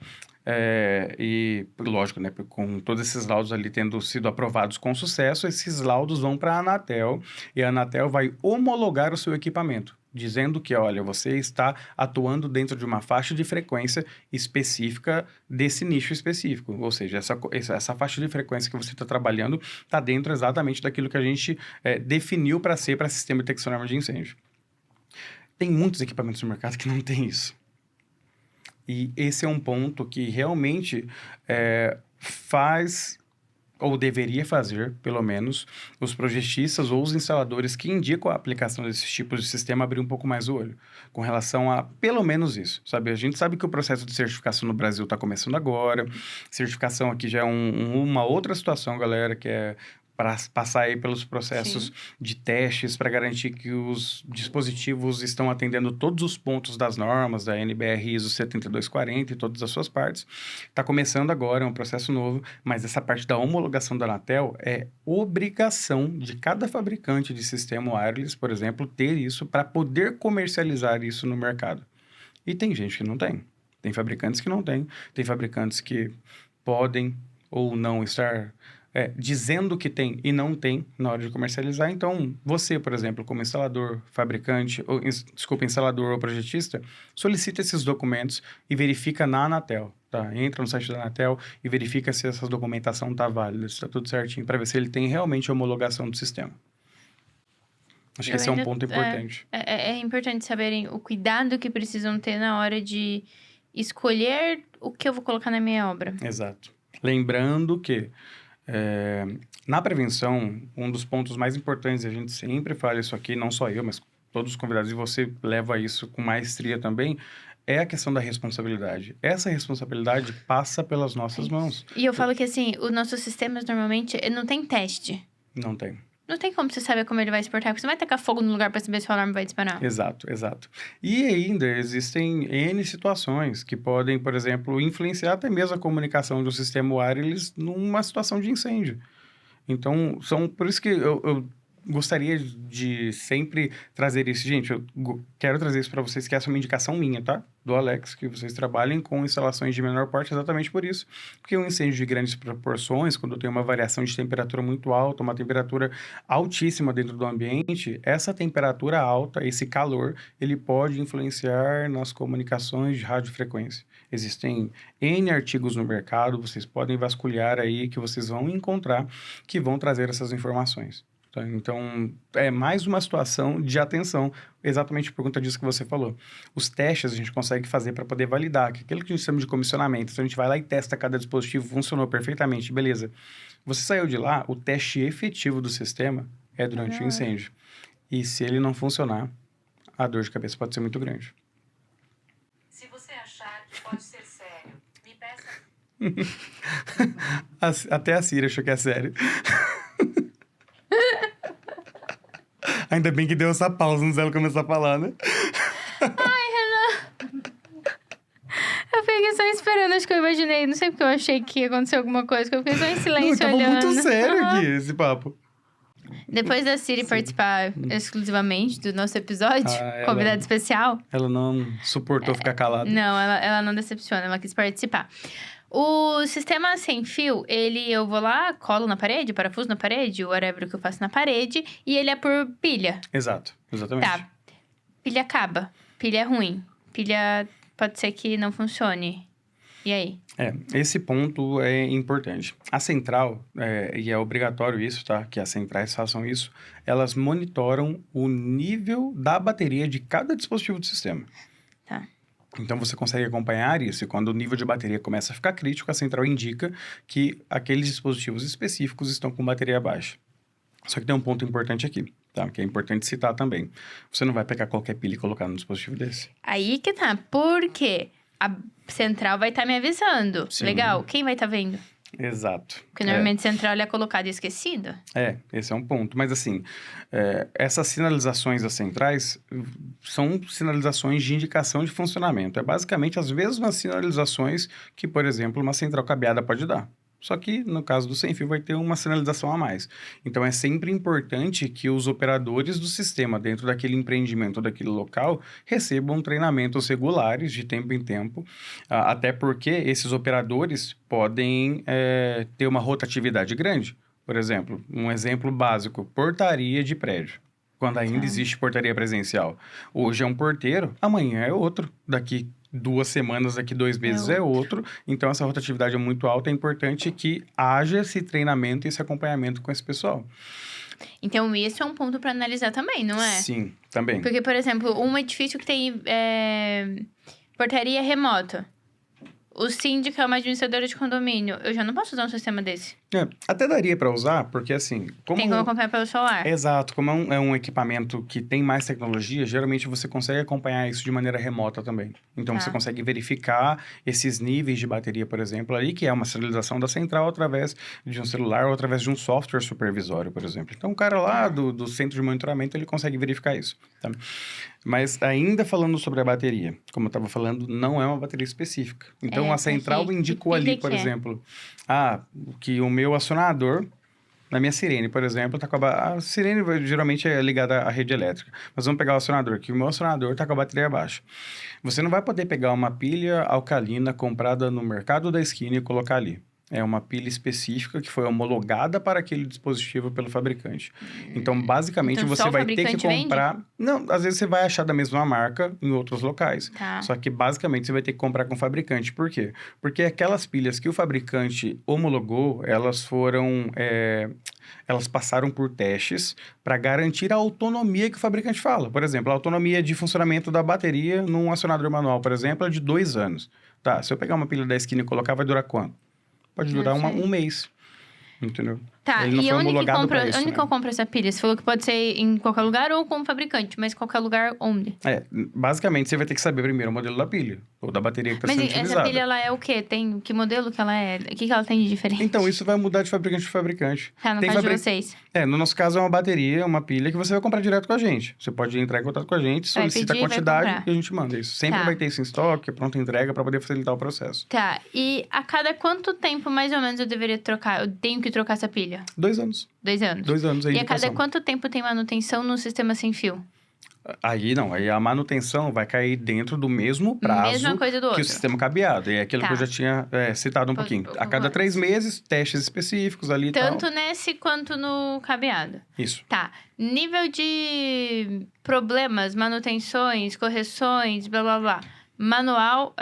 e lógico, né, com todos esses laudos ali tendo sido aprovados com sucesso, esses laudos vão para a Anatel e a Anatel vai homologar o seu equipamento, dizendo que, olha, você está atuando dentro de uma faixa de frequência específica desse nicho específico. Ou seja, essa faixa de frequência que você está trabalhando está dentro exatamente daquilo que a gente definiu para ser para sistema de detecção de arma de incêndio. Tem muitos equipamentos no mercado que não tem isso. E esse é um ponto que realmente faz ou deveria fazer, pelo menos, os projetistas ou os instaladores que indicam a aplicação desses tipos de sistema abrir um pouco mais o olho, com relação a pelo menos isso, sabe? A gente sabe que o processo de certificação no Brasil está começando agora, certificação aqui já é uma outra situação, galera, que é para passar aí pelos processos de testes para garantir que os dispositivos estão atendendo todos os pontos das normas da NBR ISO 7240 e todas as suas partes. Está começando agora, é um processo novo, mas essa parte da homologação da Anatel é obrigação de cada fabricante de sistema wireless, por exemplo, ter isso para poder comercializar isso no mercado. E tem gente que não tem. Tem fabricantes que não tem. Tem fabricantes que podem ou não estar dizendo que tem e não tem na hora de comercializar. Então, você, por exemplo, como instalador, fabricante, instalador ou projetista, solicita esses documentos e verifica na Anatel, tá? Entra no site da Anatel e verifica se essa documentação está válida, se está tudo certinho, para ver se ele tem realmente homologação do sistema. Acho que esse é um ponto importante. É importante saberem o cuidado que precisam ter na hora de escolher o que eu vou colocar na minha obra. Exato. Lembrando que na prevenção, um dos pontos mais importantes, e a gente sempre fala isso aqui, não só eu, mas todos os convidados, e você leva isso com maestria também, é a questão da responsabilidade. Essa responsabilidade passa pelas nossas mãos. E eu falo que, assim, os nossos sistemas, normalmente, não tem teste. Não tem. Não tem como você saber como ele vai se portar, porque você vai tacar fogo no lugar para saber se o alarme vai disparar. Exato, exato. E ainda existem N situações que podem, por exemplo, influenciar até mesmo a comunicação do sistema wireless numa situação de incêndio. Então, por isso que eu gostaria de sempre trazer isso. Gente, eu quero trazer isso para vocês, que essa é uma indicação minha, tá? Do Alex, que vocês trabalhem com instalações de menor porte exatamente por isso. Porque um incêndio de grandes proporções, quando tem uma variação de temperatura muito alta, uma temperatura altíssima dentro do ambiente, essa temperatura alta, esse calor, ele pode influenciar nas comunicações de radiofrequência. Existem N artigos no mercado, vocês podem vasculhar aí, que vocês vão encontrar, que vão trazer essas informações. Então, é mais uma situação de atenção, exatamente por conta disso que você falou. Os testes a gente consegue fazer para poder validar, que aquilo que a gente chama de comissionamento. Então, a gente vai lá e testa cada dispositivo, funcionou perfeitamente, beleza. Você saiu de lá, o teste efetivo do sistema é durante o incêndio. E se ele não funcionar, a dor de cabeça pode ser muito grande. Se você achar que pode ser sério, me peça... Até a Cira achou que é sério. Ainda bem que deu essa pausa antes dela começar a falar, né? Ai, Renan. Eu fiquei só esperando, acho que eu imaginei. Não sei porque eu achei que ia acontecer alguma coisa, que eu fiquei só em silêncio tava olhando. muito sério aqui, esse papo. Depois da Siri participar exclusivamente do nosso episódio, convidado especial... Ela não suportou ficar calada. Não, ela não decepciona, ela quis participar. O sistema sem fio, eu vou lá, colo na parede, parafuso na parede, whatever que eu faço na parede, e ele é por pilha. Exato, exatamente. Tá. Pilha acaba, pilha é ruim, pilha pode ser que não funcione. E aí? Esse ponto é importante. A central, e é obrigatório isso, tá? Que as centrais façam isso, elas monitoram o nível da bateria de cada dispositivo do sistema. Tá. Então, você consegue acompanhar isso. E quando o nível de bateria começa a ficar crítico, a central indica que aqueles dispositivos específicos estão com bateria baixa. Só que tem um ponto importante aqui, tá? Que é importante citar também. Você não vai pegar qualquer pilha e colocar num dispositivo desse. Aí que tá. Por quê? A central vai estar me avisando. Sim. Legal. Quem vai estar vendo? Exato. Porque normalmente central é colocada e esquecida. Esse é um ponto. Mas assim, essas sinalizações das centrais são sinalizações de indicação de funcionamento. É basicamente as mesmas sinalizações que, por exemplo, uma central cabeada pode dar. Só que, no caso do sem-fio, vai ter uma sinalização a mais. Então, é sempre importante que os operadores do sistema, dentro daquele empreendimento, daquele local, recebam treinamentos regulares, de tempo em tempo, até porque esses operadores podem ter uma rotatividade grande. Por exemplo, um exemplo básico, portaria de prédio. Quando ainda existe portaria presencial. Hoje é um porteiro, amanhã é outro. Daqui 2 semanas, daqui 2 meses é outro. Então, essa rotatividade é muito alta. É importante que haja esse treinamento e esse acompanhamento com esse pessoal. Então, isso é um ponto para analisar também, não é? Sim, também. Porque, por exemplo, um edifício que tem portaria remota. O síndico é uma administradora de condomínio. Eu já não posso usar um sistema desse. Até daria para usar, porque assim... Tem como acompanhar pelo celular. Exato, como é um equipamento que tem mais tecnologia, geralmente você consegue acompanhar isso de maneira remota também. Então, você consegue verificar esses níveis de bateria, por exemplo, ali, que é uma sinalização da central através de um celular ou através de um software supervisório, por exemplo. Então, o cara lá do centro de monitoramento, ele consegue verificar isso, tá? Mas ainda falando sobre a bateria, como eu estava falando, não é uma bateria específica. Então, a central indicou ali, por exemplo, que o meu acionador, na minha sirene, por exemplo, tá com a sirene geralmente é ligada à rede elétrica. Mas vamos pegar o acionador, que o meu acionador está com a bateria baixa. Você não vai poder pegar uma pilha alcalina comprada no mercado da esquina e colocar ali. É uma pilha específica que foi homologada para aquele dispositivo pelo fabricante. Então, basicamente, Então, você só o vai ter que fabricante comprar... Não, às vezes você vai achar da mesma marca em outros locais. Tá. Só que, basicamente, você vai ter que comprar com o fabricante. Por quê? Porque aquelas pilhas que o fabricante homologou, elas foram... Elas passaram por testes para garantir a autonomia que o fabricante fala. Por exemplo, a autonomia de funcionamento da bateria num acionador manual, por exemplo, é de 2 anos. Tá, se eu pegar uma pilha da esquina e colocar, vai durar quanto? Pode durar um mês, entendeu? Tá, Ele não e foi onde que homologado pra isso, onde né? que eu compro essa pilha? Você falou que pode ser em qualquer lugar ou com o fabricante, mas qualquer lugar onde? Basicamente, você vai ter que saber primeiro o modelo da pilha, ou da bateria que está Mas sendo essa utilizada. pilha, ela é o quê? Que modelo que ela é? O que ela tem de diferente? Então, isso vai mudar de fabricante para fabricante. Tá, no caso de vocês. No nosso caso, é uma bateria, uma pilha que você vai comprar direto com a gente. Você pode entrar em contato com a gente, solicita a pedir, quantidade e a gente manda isso. Sempre Tá. vai ter isso em estoque, pronta entrega, para poder facilitar o processo. Tá, e a cada quanto tempo, mais ou menos, eu deveria trocar? Eu tenho que trocar essa pilha? 2 anos. 2 anos. 2 anos aí E de a cada indicação. quanto tempo tem manutenção no sistema sem fio? Aí a manutenção vai cair dentro do mesmo prazo Mesma coisa do que outro. o sistema cabeado. É aquilo Tá. que eu já tinha citado um pouquinho. A cada 3 meses, testes específicos ali e Tanto tal. nesse quanto no cabeado. Isso. Tá. Nível de problemas, manutenções, correções, blá blá blá. Manual,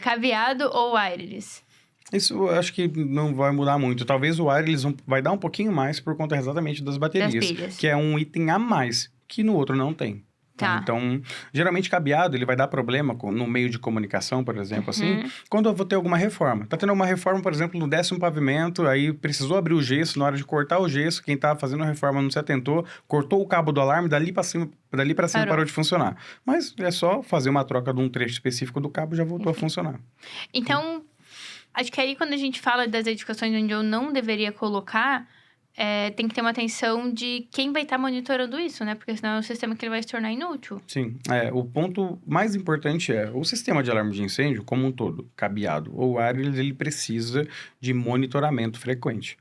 cabeado ou wireless? Isso eu acho que não vai mudar muito. Talvez o wireless vai dar um pouquinho mais por conta exatamente das baterias. Das pilhas. Que é um item a mais, que no outro não tem. Tá. Então, geralmente cabeado, ele vai dar problema no meio de comunicação, por exemplo, assim, quando eu vou ter alguma reforma. Tá tendo uma reforma, por exemplo, no 10º pavimento, aí precisou abrir o gesso, na hora de cortar o gesso, quem tava fazendo a reforma não se atentou, cortou o cabo do alarme, dali pra cima parou de funcionar. Mas é só fazer uma troca de um trecho específico do cabo, já voltou a funcionar. Então, acho que aí quando a gente fala das edificações onde eu não deveria colocar, tem que ter uma atenção de quem vai estar monitorando isso, né? Porque senão é um sistema que ele vai se tornar inútil. Sim, o ponto mais importante é o sistema de alarme de incêndio como um todo, cabeado ou wireless, ele precisa de monitoramento frequente.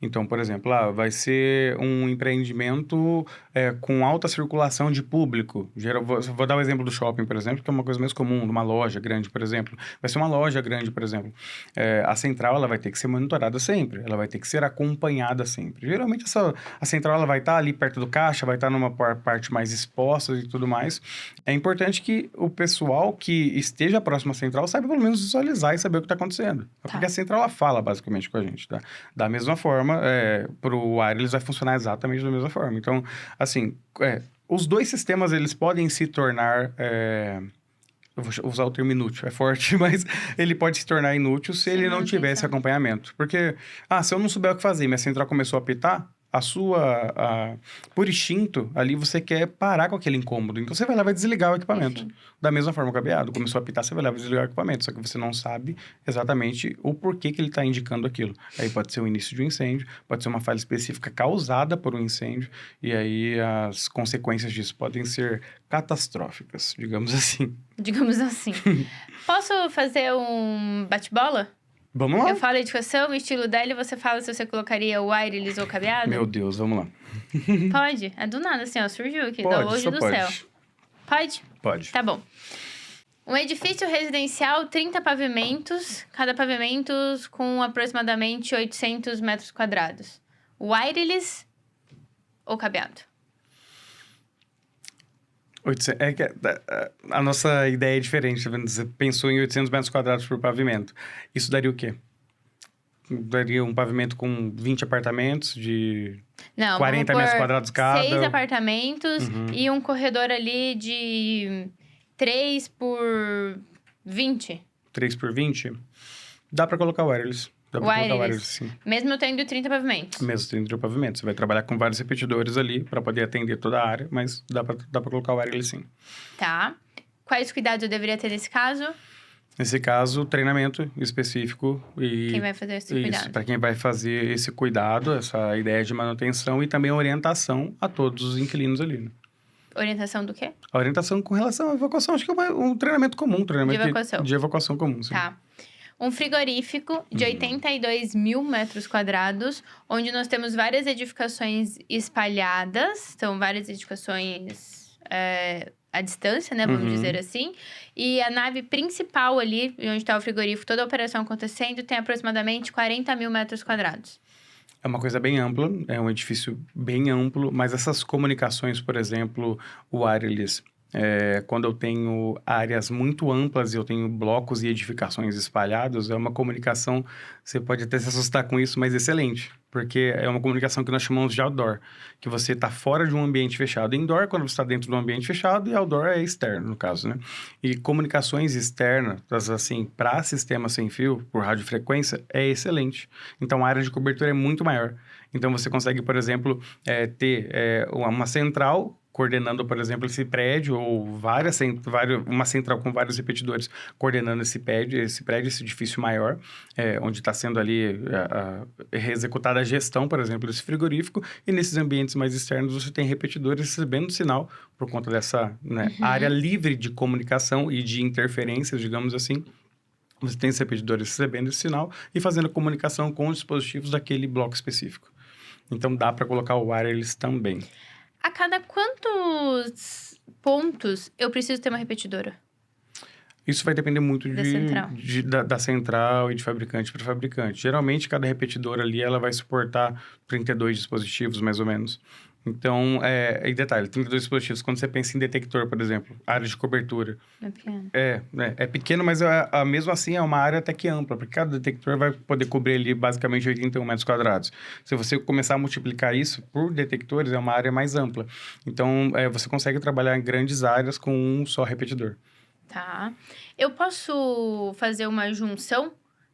Então, por exemplo, vai ser um empreendimento com alta circulação de público. Vou dar o exemplo do shopping, por exemplo, que é uma coisa mais comum, de uma loja grande, por exemplo. Vai ser uma loja grande, por exemplo. A central ela vai ter que ser monitorada sempre, ela vai ter que ser acompanhada sempre. Geralmente, a central ela vai estar ali perto do caixa, vai estar numa parte mais exposta e tudo mais. É importante que o pessoal que esteja próximo à central saiba pelo menos visualizar e saber o que está acontecendo. Tá. Porque a central ela fala basicamente com a gente, tá? Da mesma forma, para o wireless vai funcionar exatamente da mesma forma. Então, assim, os dois sistemas, eles podem se tornar... eu vou usar o termo inútil, é forte, mas ele pode se tornar inútil se ele não tiver esse acompanhamento. Porque, se eu não souber o que fazer, minha central começou a apitar, por instinto, ali você quer parar com aquele incômodo. Então, você vai lá e vai desligar o equipamento. Sim. Da mesma forma, o cabeado começou a apitar, você vai lá e vai desligar o equipamento. Só que você não sabe exatamente o porquê que ele está indicando aquilo. Aí pode ser o início de um incêndio, pode ser uma falha específica causada por um incêndio, e aí as consequências disso podem ser catastróficas, digamos assim. Digamos assim. Posso fazer um bate-bola? Vamos lá? Eu falo a edificação, o estilo dela, e você fala se você colocaria o wireless ou cabeado? Meu Deus, vamos lá. Pode? É do nada, assim, surgiu aqui, da Pode, hoje só do pode. céu. Pode? Pode. Tá bom. Um edifício residencial, 30 pavimentos, cada pavimento com aproximadamente 800 metros quadrados. Wireless ou cabeado? A nossa ideia é diferente, tá vendo? Você pensou em 800 metros quadrados por pavimento. Isso daria o quê? Daria um pavimento com 20 apartamentos de 40 metros quadrados cada. 6 apartamentos e um corredor ali de 3 por 20. 3 por 20? Dá pra colocar wireless. Dá pra colocar Wireless. wireless, sim. Mesmo eu tendo 30 pavimentos. Mesmo dentro do pavimento. Você vai trabalhar com vários repetidores ali para poder atender toda a área, mas dá pra colocar o wireless, sim. Tá. Quais cuidados eu deveria ter nesse caso? Nesse caso, treinamento específico e... Quem vai fazer esse Isso, cuidado? para quem vai fazer esse cuidado, essa ideia de manutenção e também orientação a todos os inquilinos ali, né? Orientação do quê? A orientação com relação à evacuação, acho que é um treinamento comum, treinamento De evacuação. de evacuação comum, sim. Tá. Um frigorífico de 82 mil metros quadrados, onde nós temos várias edificações espalhadas. Então, várias edificações à distância, né? Vamos dizer assim. E a nave principal ali, onde está o frigorífico, toda a operação acontecendo, tem aproximadamente 40 mil metros quadrados. É uma coisa bem ampla, é um edifício bem amplo, mas essas comunicações, por exemplo, o wireless, quando eu tenho áreas muito amplas e eu tenho blocos e edificações espalhados, é uma comunicação, você pode até se assustar com isso, mas excelente. Porque é uma comunicação que nós chamamos de outdoor, que você está fora de um ambiente fechado. Indoor, quando você está dentro de um ambiente fechado, e outdoor é externo, no caso, né? E comunicações externas, assim, para sistema sem fio, por radiofrequência, é excelente. Então, a área de cobertura é muito maior. Então, você consegue, por exemplo, ter uma central coordenando, por exemplo, esse prédio, ou uma central com vários repetidores coordenando esse edifício maior, onde está sendo ali executada a gestão, por exemplo, desse frigorífico, e nesses ambientes mais externos você tem repetidores recebendo sinal por conta dessa área livre de comunicação e de interferências, digamos assim. Você tem esses repetidores recebendo esse sinal e fazendo comunicação com os dispositivos daquele bloco específico. Então, dá para colocar o wireless também. A cada quantos pontos eu preciso ter uma repetidora? Isso vai depender muito Da central. da central e de fabricante para fabricante. Geralmente, cada repetidora ali, ela vai suportar 32 dispositivos, mais ou menos. Então, e detalhe, 32 dispositivos. Quando você pensa em detector, por exemplo, área de cobertura. É pequeno. É pequeno, mas mesmo assim é uma área até que ampla, porque cada detector vai poder cobrir ali basicamente 81 metros quadrados. Se você começar a multiplicar isso por detectores, é uma área mais ampla. Então, você consegue trabalhar em grandes áreas com um só repetidor. Tá. Eu posso fazer uma junção?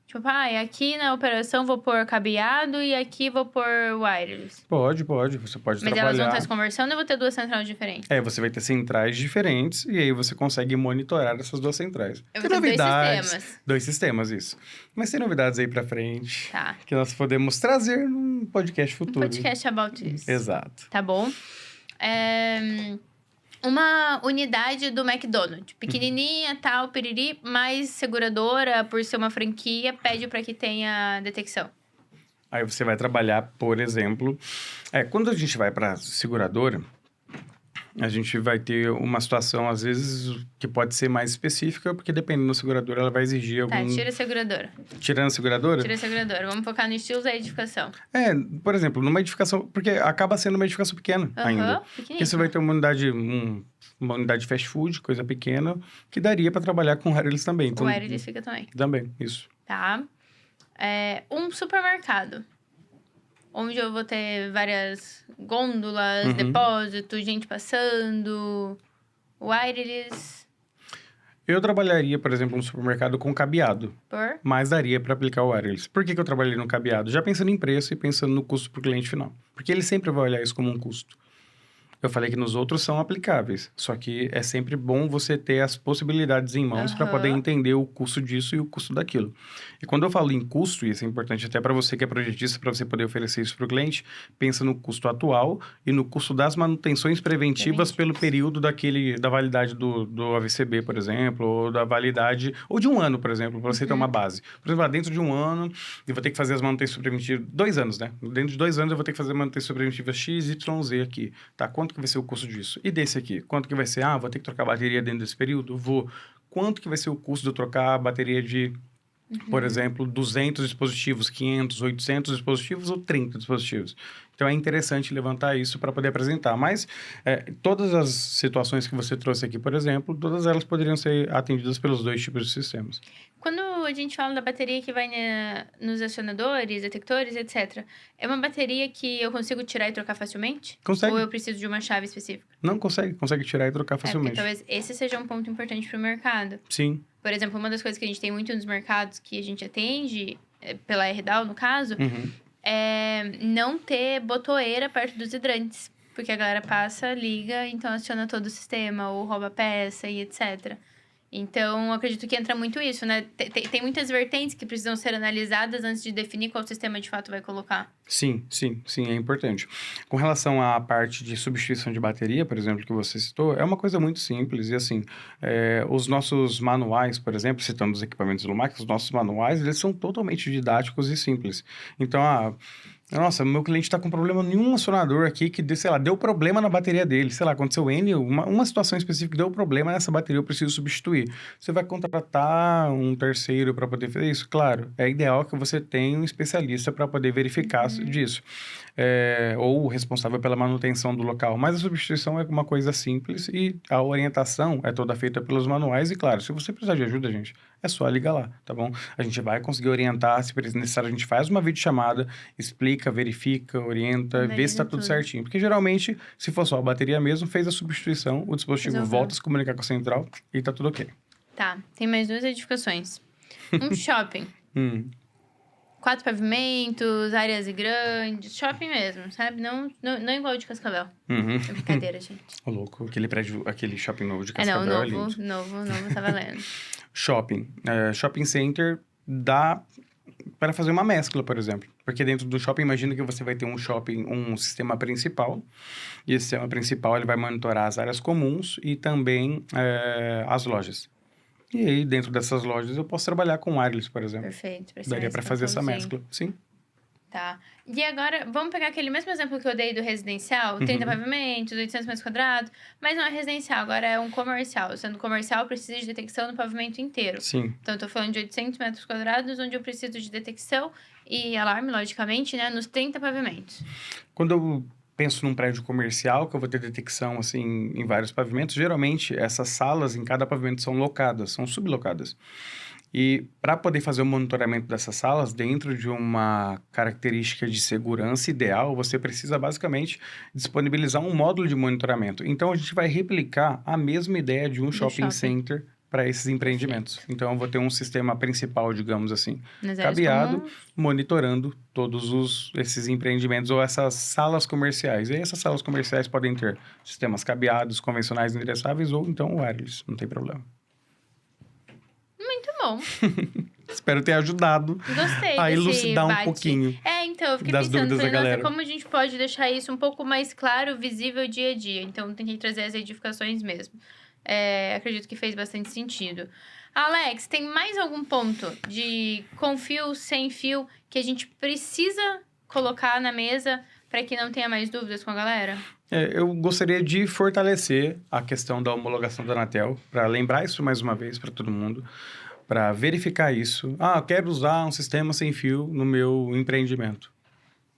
Tipo, aqui na operação vou pôr cabeado e aqui vou pôr wireless. Pode. Você pode Mas trabalhar... elas vão estar se conversando ou eu vou ter duas centrais diferentes? Você vai ter centrais diferentes e aí você consegue monitorar essas duas centrais. Eu vou ter dois sistemas. 2 sistemas, isso. Mas tem novidades aí pra frente. Tá. Que nós podemos trazer num podcast futuro. Um podcast about this. Exato. Tá bom? Uma unidade do McDonald's, pequenininha, tal, piriri, mas seguradora, por ser uma franquia, pede para que tenha detecção. Aí você vai trabalhar, por exemplo... quando a gente vai para seguradora, a gente vai ter uma situação, às vezes, que pode ser mais específica, porque dependendo da seguradora, ela vai exigir algum... Tá, tira a seguradora. Tirando a seguradora? Tira a seguradora. Vamos focar no estilo da edificação. Por exemplo, numa edificação... Porque acaba sendo uma edificação pequena ainda. Porque você vai ter uma unidade fast food, coisa pequena, que daria para trabalhar com wireless também. Então, o wireless fica também. Também, isso. Tá. Um supermercado, onde eu vou ter várias gôndolas, depósitos, gente passando, wireless. Eu trabalharia, por exemplo, no supermercado com cabeado. Mas daria para aplicar o wireless. Por que eu trabalhei no cabeado? Já pensando em preço e pensando no custo para o cliente final. Porque ele sempre vai olhar isso como um custo. Eu falei que nos outros são aplicáveis, só que é sempre bom você ter as possibilidades em mãos para poder entender o custo disso e o custo daquilo. E quando eu falo em custo, e isso é importante até para você que é projetista, para você poder oferecer isso para o cliente, pensa no custo atual e no custo das manutenções preventivas pelo período da validade do AVCB, por exemplo, ou da validade, ou de um ano, por exemplo, para você ter uma base. Por exemplo, dentro de um ano, eu vou ter que fazer as manutenções preventivas, 2 anos, né? Dentro de 2 anos eu vou ter que fazer manutenção preventiva X, Y, Z aqui, tá? Quanto que vai ser o custo disso? E desse aqui? Quanto que vai ser? Vou ter que trocar a bateria dentro desse período? Vou. Quanto que vai ser o custo de eu trocar a bateria de, por exemplo, 200 dispositivos, 500, 800 dispositivos ou 30 dispositivos? Então, é interessante levantar isso para poder apresentar. Mas todas as situações que você trouxe aqui, por exemplo, todas elas poderiam ser atendidas pelos 2 tipos de sistemas. Quando a gente fala da bateria que vai nos acionadores, detectores, etc., é uma bateria que eu consigo tirar e trocar facilmente? Consegue. Ou eu preciso de uma chave específica? Não, consegue tirar e trocar facilmente. Porque talvez esse seja um ponto importante para o mercado. Sim. Por exemplo, uma das coisas que a gente tem muito nos mercados que a gente atende pela RDAO, no caso, é não ter botoeira perto dos hidrantes. Porque a galera passa, liga, então aciona todo o sistema, ou rouba peça e etc. Então, acredito que entra muito isso, né? Tem muitas vertentes que precisam ser analisadas antes de definir qual sistema de fato vai colocar. Sim, é importante. Com relação à parte de substituição de bateria, por exemplo, que você citou, é uma coisa muito simples. E assim, os nossos manuais, por exemplo, citando os equipamentos Lumac, os nossos manuais, eles são totalmente didáticos e simples. Então, nossa, meu cliente está com problema em um acionador aqui que, sei lá, deu problema na bateria dele. Sei lá, aconteceu uma situação específica, deu problema nessa bateria, eu preciso substituir. Você vai contratar um terceiro para poder fazer isso? Claro, é ideal que você tenha um especialista para poder verificar disso. Ou o responsável pela manutenção do local. Mas a substituição é uma coisa simples e a orientação é toda feita pelos manuais. E claro, se você precisar de ajuda, gente, é só ligar lá, tá bom? A gente vai conseguir orientar, se necessário, a gente faz uma videochamada, explica, verifica, orienta, vê se está tudo certinho. Porque geralmente, se for só a bateria mesmo, fez a substituição, o dispositivo volta a se comunicar com a central e tá tudo ok. Tá, tem mais 2 edificações. Um shopping. 4 pavimentos, áreas grandes, shopping mesmo, sabe? Não igual de Cascavel. É brincadeira, gente. Ô, louco, aquele shopping novo de Cascavel não, é lindo. novo tá valendo. Shopping. Shopping center dá para fazer uma mescla, por exemplo. Porque dentro do shopping, imagina que você vai ter um sistema principal. E esse sistema principal ele vai monitorar as áreas comuns e também as lojas. E aí, dentro dessas lojas, eu posso trabalhar com wireless, por exemplo. Perfeito. Daria para fazer essa mescla, sim. Tá. E agora, vamos pegar aquele mesmo exemplo que eu dei do residencial, 30 pavimentos, 800 metros quadrados, mas não é residencial, agora é um comercial. Sendo comercial, precisa de detecção no pavimento inteiro. Sim. Então, eu tô falando de 800 metros quadrados, onde eu preciso de detecção e alarme, logicamente, né, nos 30 pavimentos. Quando eu penso num prédio comercial, que eu vou ter detecção, assim, em vários pavimentos, geralmente, essas salas em cada pavimento são locadas, são sublocadas. E para poder fazer o monitoramento dessas salas, dentro de uma característica de segurança ideal, você precisa basicamente disponibilizar um módulo de monitoramento. Então, a gente vai replicar a mesma ideia de um shopping center para esses empreendimentos. Perfeito. Então, eu vou ter um sistema principal, digamos assim, cabeado, monitorando todos esses empreendimentos ou essas salas comerciais. E aí, essas salas comerciais podem ter sistemas cabeados, convencionais endereçáveis ou então wireless, não tem problema. Muito bom. Espero ter ajudado a elucidar um pouquinho. Então, eu fiquei pensando, nossa, como a gente pode deixar isso um pouco mais claro, visível dia a dia. Então, tentei trazer as edificações mesmo. Acredito que fez bastante sentido. Alex, tem mais algum ponto de com fio, sem fio, que a gente precisa colocar na mesa para que não tenha mais dúvidas com a galera? Eu gostaria de fortalecer a questão da homologação da Anatel, para lembrar isso mais uma vez para todo mundo, para verificar isso. Eu quero usar um sistema sem fio no meu empreendimento.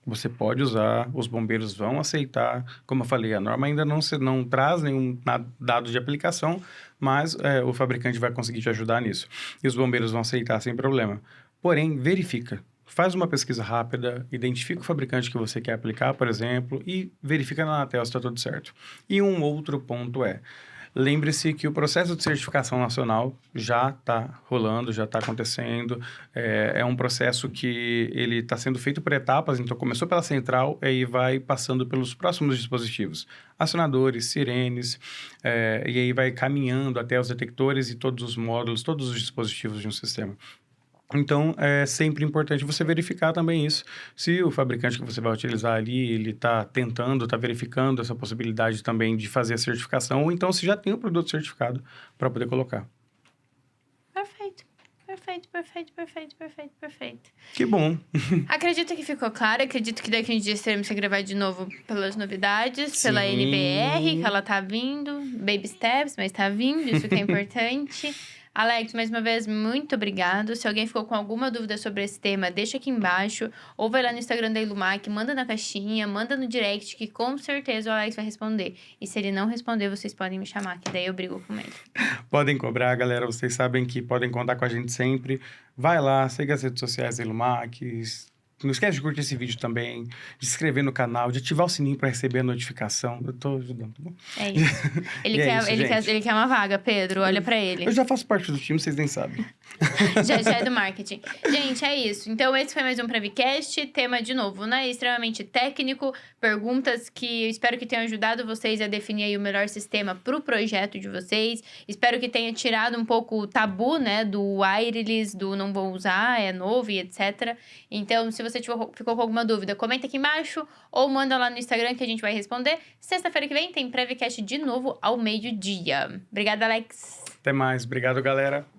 Você pode usar, os bombeiros vão aceitar. Como eu falei, a norma ainda não traz nenhum dado de aplicação, mas o fabricante vai conseguir te ajudar nisso. E os bombeiros vão aceitar sem problema. Porém, verifica. Faz uma pesquisa rápida, identifica o fabricante que você quer aplicar, por exemplo, e verifica na Anatel se está tudo certo. E um outro ponto lembre-se que o processo de certificação nacional já está rolando, já está acontecendo. É um processo que ele está sendo feito por etapas, então começou pela central e vai passando pelos próximos dispositivos. Acionadores, sirenes, e aí vai caminhando até os detectores e todos os módulos, todos os dispositivos de um sistema. Então, é sempre importante você verificar também isso. Se o fabricante que você vai utilizar ali, ele está verificando essa possibilidade também de fazer a certificação, ou então se já tem o produto certificado para poder colocar. Perfeito. Que bom. Acredito que ficou claro. Acredito que daqui a uns dias teremos que gravar de novo pelas novidades, pela NBR, que ela tá vindo. Baby steps, mas tá vindo, isso que é importante. Alex, mais uma vez, muito obrigado. Se alguém ficou com alguma dúvida sobre esse tema, deixa aqui embaixo. Ou vai lá no Instagram da Ilumac, manda na caixinha, manda no direct, que com certeza o Alex vai responder. E se ele não responder, vocês podem me chamar, que daí eu brigo com ele. Podem cobrar, galera. Vocês sabem que podem contar com a gente sempre. Vai lá, siga as redes sociais da Ilumac, Não esquece de curtir esse vídeo também, de se inscrever no canal, de ativar o sininho para receber a notificação. Eu tô ajudando, tá bom? É isso. Ele, E é quer, isso, ele, quer, gente. ele quer uma vaga, Pedro. Olha pra ele. Eu já faço parte do time, vocês nem sabem. Já é do marketing. Gente, é isso. Então, esse foi mais um Prevcast. Tema, de novo, né? Extremamente técnico. Perguntas que eu espero que tenham ajudado vocês a definir aí o melhor sistema pro projeto de vocês. Espero que tenha tirado um pouco o tabu, né? Do wireless, do não vou usar, é novo e etc. Então, se você ficou com alguma dúvida, comenta aqui embaixo ou manda lá no Instagram que a gente vai responder. Sexta-feira que vem tem Prevcast de novo ao meio-dia. Obrigada, Alex. Até mais. Obrigado, galera.